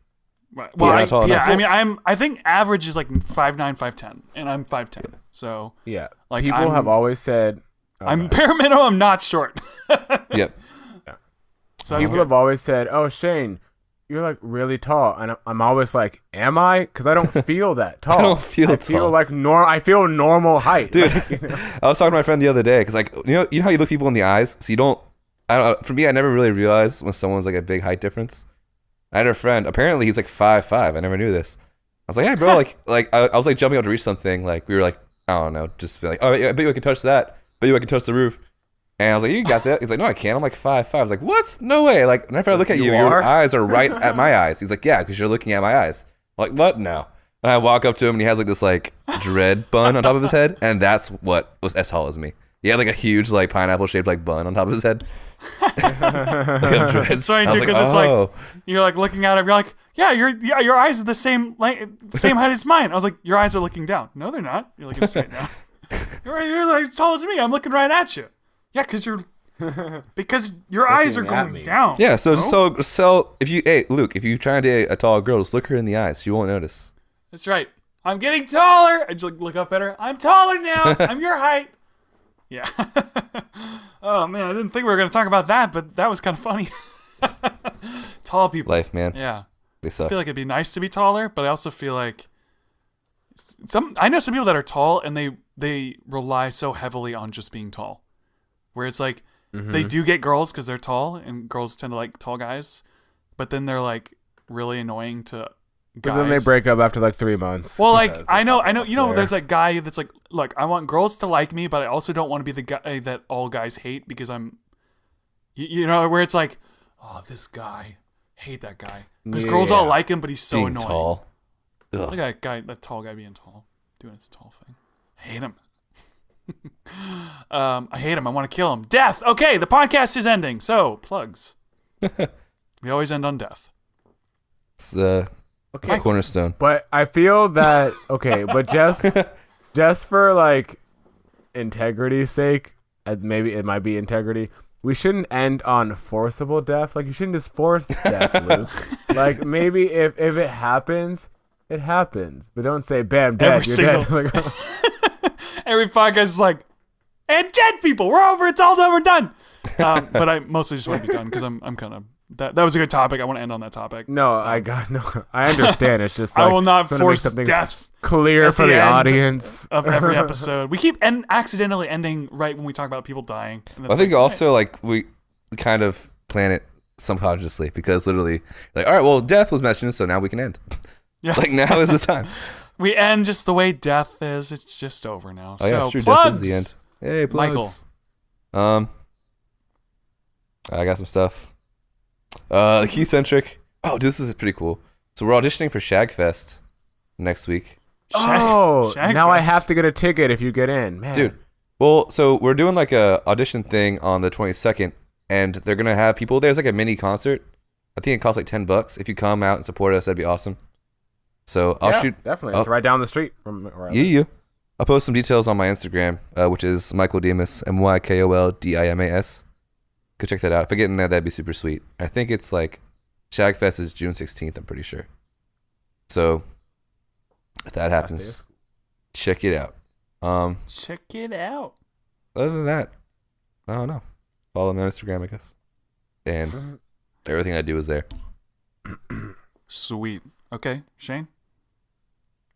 [SPEAKER 1] Right. Well,
[SPEAKER 2] Yeah,
[SPEAKER 1] I mean, I think average is like 5'9", 5'10", and I'm 5'10". So
[SPEAKER 3] Yeah.
[SPEAKER 1] like
[SPEAKER 3] People have always said.
[SPEAKER 1] I'm bare minimum not short.
[SPEAKER 2] Yep.
[SPEAKER 1] So
[SPEAKER 3] People have always said, "Oh, Shayne, you're like really tall," and I'm always like, "Am I?" Because I don't feel that tall.
[SPEAKER 2] I don't feel
[SPEAKER 3] I
[SPEAKER 2] tall.
[SPEAKER 3] feel like I feel normal height,
[SPEAKER 2] Dude.
[SPEAKER 3] Like,
[SPEAKER 2] I was talking to my friend the other day because like you know how you look people in the eyes, so you don't. I don't. For me, I never really realized when someone's like a big height difference. I had a friend. Apparently, he's like 5'5". I never knew this. I was like, "Hey, bro!" like I was like jumping up to reach something. Like we were like, I don't know, just be like, "Oh, yeah, I bet you I can touch that. Bet you I can touch the roof." And I was like, "You got that?" He's like, "No, I can't." I'm like 5'5". I was like, "What? No way!" Like whenever I look at you, your eyes are right at my eyes. He's like, "Yeah, because you're looking at my eyes." I'm like, "What? No." And I walk up to him, and he has like this like dread bun on top of his head, and that's what was as tall as me. He had like a huge like pineapple shaped like bun on top of his head.
[SPEAKER 1] It's funny too because it's like you're like looking at him. You're like, your eyes are the same height as mine. I was like, your eyes are looking down. No, they're not. You're looking straight down. You're like as tall as me. I'm looking right at you. Yeah, because your eyes are going down.
[SPEAKER 2] Yeah, so if you Luke, if you try to date a tall girl, just look her in the eyes. She won't notice.
[SPEAKER 1] That's right. I'm getting taller. I just look up at her. I'm taller now. I'm your height. Yeah. Oh man, I didn't think we were gonna talk about that, but that was kind of funny. Tall people.
[SPEAKER 2] Life, man.
[SPEAKER 1] Yeah.
[SPEAKER 2] They suck.
[SPEAKER 1] I feel like it'd be nice to be taller, but I also feel like I know some people that are tall and they rely so heavily on just being tall, where it's like they do get girls because they're tall, and girls tend to like tall guys, but then they're like really annoying to guys.
[SPEAKER 3] But then they break up after like 3 months.
[SPEAKER 1] Well, like I know, there's that guy that's like, look, I want girls to like me, but I also don't want to be the guy that all guys hate because I'm, where it's like, oh, this guy, hate that guy because girls all like him, but he's so
[SPEAKER 2] being
[SPEAKER 1] annoying.
[SPEAKER 2] Tall.
[SPEAKER 1] Look at that tall guy being tall, doing his tall thing. I hate him. I hate him. I want to kill him. Death. Okay, the podcast is ending. So plugs. We always end on death.
[SPEAKER 2] It's the cornerstone.
[SPEAKER 3] But I feel that but just for like integrity's sake, maybe it might be integrity. We shouldn't end on forcible death. Like you shouldn't just force death, Luke. Like maybe if it happens, it happens. But don't say bam, dead. You're dead. Like,
[SPEAKER 1] every podcast is like, and dead people. We're over. It's all done. We're done. But I mostly just want to be done because I'm kind of that was a good topic. I want to end on that topic.
[SPEAKER 3] No, I understand. It's just like,
[SPEAKER 1] I will not force death
[SPEAKER 3] clear for the audience
[SPEAKER 1] of every episode. We keep accidentally ending right when we talk about people dying.
[SPEAKER 2] I think also like we kind of plan it subconsciously because literally like, all right, well, death was mentioned, so now we can end.
[SPEAKER 1] Yeah.
[SPEAKER 2] Like now is the time.
[SPEAKER 1] We end just the way death is. It's just over now.
[SPEAKER 2] Oh, yeah,
[SPEAKER 1] so
[SPEAKER 2] true.
[SPEAKER 1] plugs.
[SPEAKER 2] Death is the end. Hey, plugs. Michael. I got some stuff. Key-centric. Oh, dude, this is pretty cool. So we're auditioning for Shagfest next week.
[SPEAKER 3] Now I
[SPEAKER 1] Shagfest.
[SPEAKER 3] have to get a ticket if you get in, man.
[SPEAKER 2] Dude, well, so we're doing like a audition thing on the 22nd, and they're gonna have people there. It's like a mini concert. I think it costs like $10. If you come out and support us, that'd be awesome. So I'll shoot.
[SPEAKER 3] Definitely. It's right down the street from where I live.
[SPEAKER 2] Yeah. I'll post some details on my Instagram, which is Michael Dimas, MyKolDimas. Go check that out. If I get in there, that'd be super sweet. I think it's like Shagfest is June 16th. I'm pretty sure. So if that happens, check it out.
[SPEAKER 1] Check it out.
[SPEAKER 2] Other than that, I don't know. Follow me on Instagram, I guess. And everything I do is there.
[SPEAKER 1] Sweet. Okay, Shayne?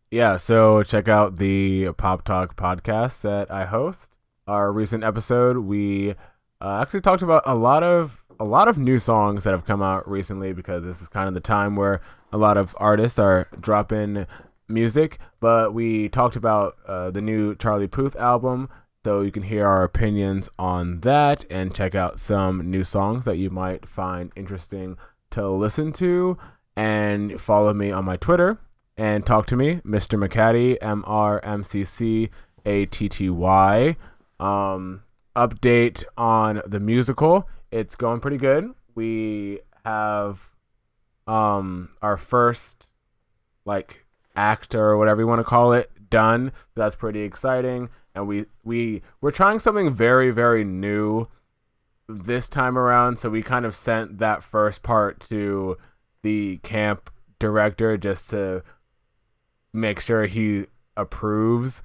[SPEAKER 3] Yeah, so check out the Pop Talk podcast that I host. Our recent episode, we actually talked about a lot of new songs that have come out recently, because this is kind of the time where a lot of artists are dropping music. But we talked about the new Charlie Puth album, so you can hear our opinions on that and check out some new songs that you might find interesting to listen to. And follow me on my Twitter and talk to me, Mr. McCatty, MrMCCATTY. Update on the musical. It's going pretty good. We have our first act, or whatever you want to call it, done. So that's pretty exciting. And we're trying something very, very new this time around. So we kind of sent that first part to the camp director just to make sure he approves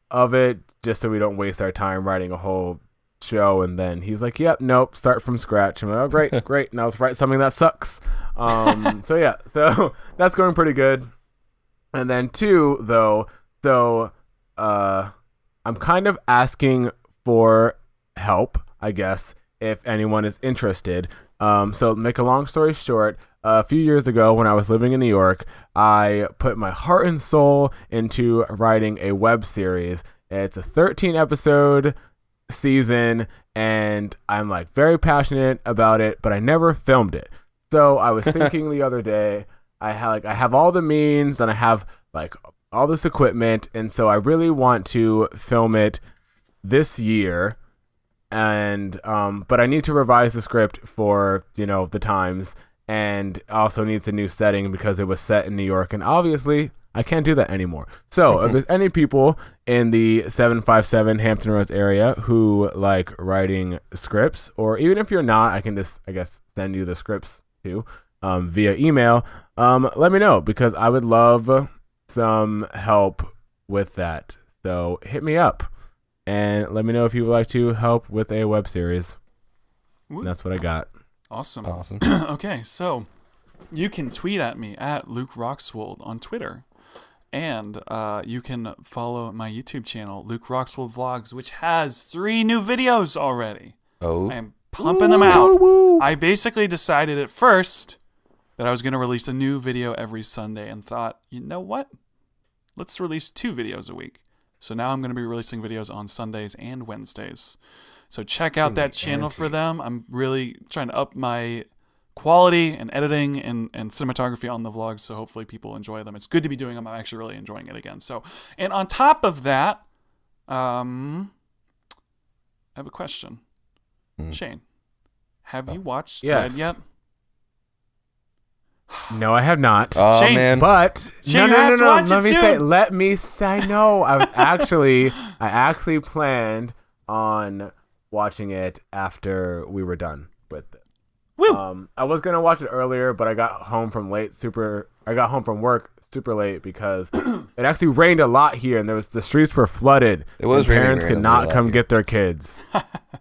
[SPEAKER 3] of it, just so we don't waste our time writing a whole show. And then he's like, yep, nope, start from scratch. I'm like, oh, great. Now let's write something that sucks. So that's going pretty good. And then two, though, so I'm kind of asking for help, I guess, if anyone is interested. So make a long story short, a few years ago when I was living in New York, I put my heart and soul into writing a web series. It's a 13-episode season, and I'm very passionate about it, but I never filmed it. So I was thinking the other day, I have all the means and I have all this equipment, and so I really want to film it this year. And but I need to revise the script for the times, and also needs a new setting because it was set in New York, and obviously I can't do that anymore. So if there's any people in the 757 Hampton Roads area who like writing scripts, or even if you're not, I can just send you the scripts too via email. Let me know, because I would love some help with that. So hit me up and let me know if you would like to help with a web series. That's what I got.
[SPEAKER 1] Awesome.
[SPEAKER 2] Awesome.
[SPEAKER 1] Okay, so you can tweet at me at Luke Roxwold on Twitter. And you can follow my YouTube channel, Luke Roxwold Vlogs, which has 3 new videos already.
[SPEAKER 2] Oh.
[SPEAKER 1] I am pumping them out. I basically decided at first that I was going to release a new video every Sunday, and thought, you know what? Let's release 2 videos a week. So now I'm going to be releasing videos on Sundays and Wednesdays. So check out that channel for them. I'm really trying to up my quality and editing and cinematography on the vlogs, so hopefully people enjoy them. It's good to be doing them. I'm actually really enjoying it again. So, and on top of that, I have a question. Shayne, have you watched Thread yet?
[SPEAKER 3] No, I have not.
[SPEAKER 2] Oh,
[SPEAKER 1] Shayne,
[SPEAKER 2] man.
[SPEAKER 3] But
[SPEAKER 1] Shayne,
[SPEAKER 3] no.
[SPEAKER 1] watch
[SPEAKER 3] Let me say no. I actually planned on watching it after we were done with it.
[SPEAKER 1] Woo!
[SPEAKER 3] I was gonna watch it earlier, but I got home from work super late because it actually rained a lot here, and the streets were flooded.
[SPEAKER 2] It was
[SPEAKER 3] and
[SPEAKER 2] raining
[SPEAKER 3] parents could not come get their kids.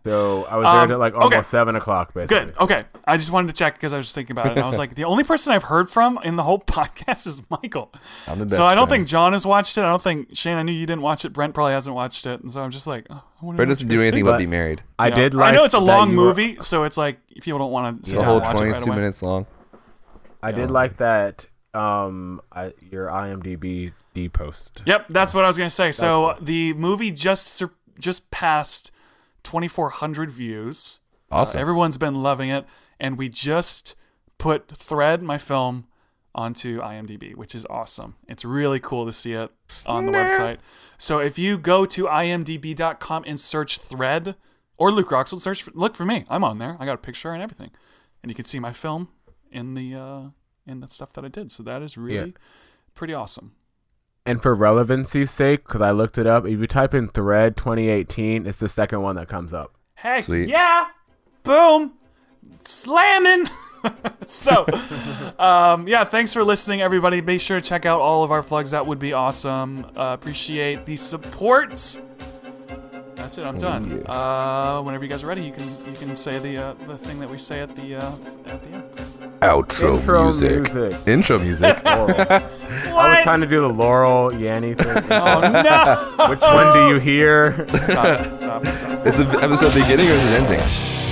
[SPEAKER 3] So I was there till almost 7 o'clock, basically.
[SPEAKER 1] Good. Okay. I just wanted to check because I was just thinking about it. And I was like, the only person I've heard from in the whole podcast is Michael.
[SPEAKER 2] I'm the best
[SPEAKER 1] So I don't
[SPEAKER 2] friend.
[SPEAKER 1] think John has watched it. I don't think Shayne, I knew you didn't watch it. Brent probably hasn't watched it. And so I'm just like, I wonder
[SPEAKER 2] Brett
[SPEAKER 1] what
[SPEAKER 2] doesn't
[SPEAKER 1] you
[SPEAKER 2] do
[SPEAKER 1] guys
[SPEAKER 2] anything
[SPEAKER 1] think.
[SPEAKER 2] but be married.
[SPEAKER 3] I
[SPEAKER 1] You
[SPEAKER 3] did
[SPEAKER 1] know?
[SPEAKER 3] like.
[SPEAKER 1] I know it's a
[SPEAKER 3] that
[SPEAKER 1] long
[SPEAKER 3] you were-
[SPEAKER 1] movie, so it's like people don't want to sit
[SPEAKER 2] The
[SPEAKER 1] down
[SPEAKER 2] whole
[SPEAKER 1] and watch it right
[SPEAKER 2] 22
[SPEAKER 1] away.
[SPEAKER 2] minutes long.
[SPEAKER 3] I did like that. Your IMDb post.
[SPEAKER 1] Yep, that's what I was gonna say. So
[SPEAKER 3] cool.
[SPEAKER 1] the movie just passed 2,400 views.
[SPEAKER 2] Awesome.
[SPEAKER 1] Everyone's been loving it, and we just put Thread, my film, onto IMDb, which is awesome. It's really cool to see it on the website. So if you go to imdb.com and search Thread, or Luke Roxel, look for me. I'm on there. I got a picture and everything, and you can see my film in the stuff that I did. So that is really pretty awesome.
[SPEAKER 3] And for relevancy's sake, because I looked it up, if you type in Thread 2018, it's the second one that comes up.
[SPEAKER 1] Heck
[SPEAKER 2] Sweet.
[SPEAKER 1] yeah! Boom! Slamming! So, thanks for listening, everybody. Be sure to check out all of our plugs. That would be awesome. Appreciate the support. That's it. I'm done. Whenever you guys are ready, you can say the thing that we say at the end.
[SPEAKER 2] Outro music. Intro music.
[SPEAKER 3] I was trying to do the Laurel YANNY thing.
[SPEAKER 1] Oh no!
[SPEAKER 3] Which one do you hear?
[SPEAKER 1] Stop.
[SPEAKER 2] Is the episode beginning or is it ending?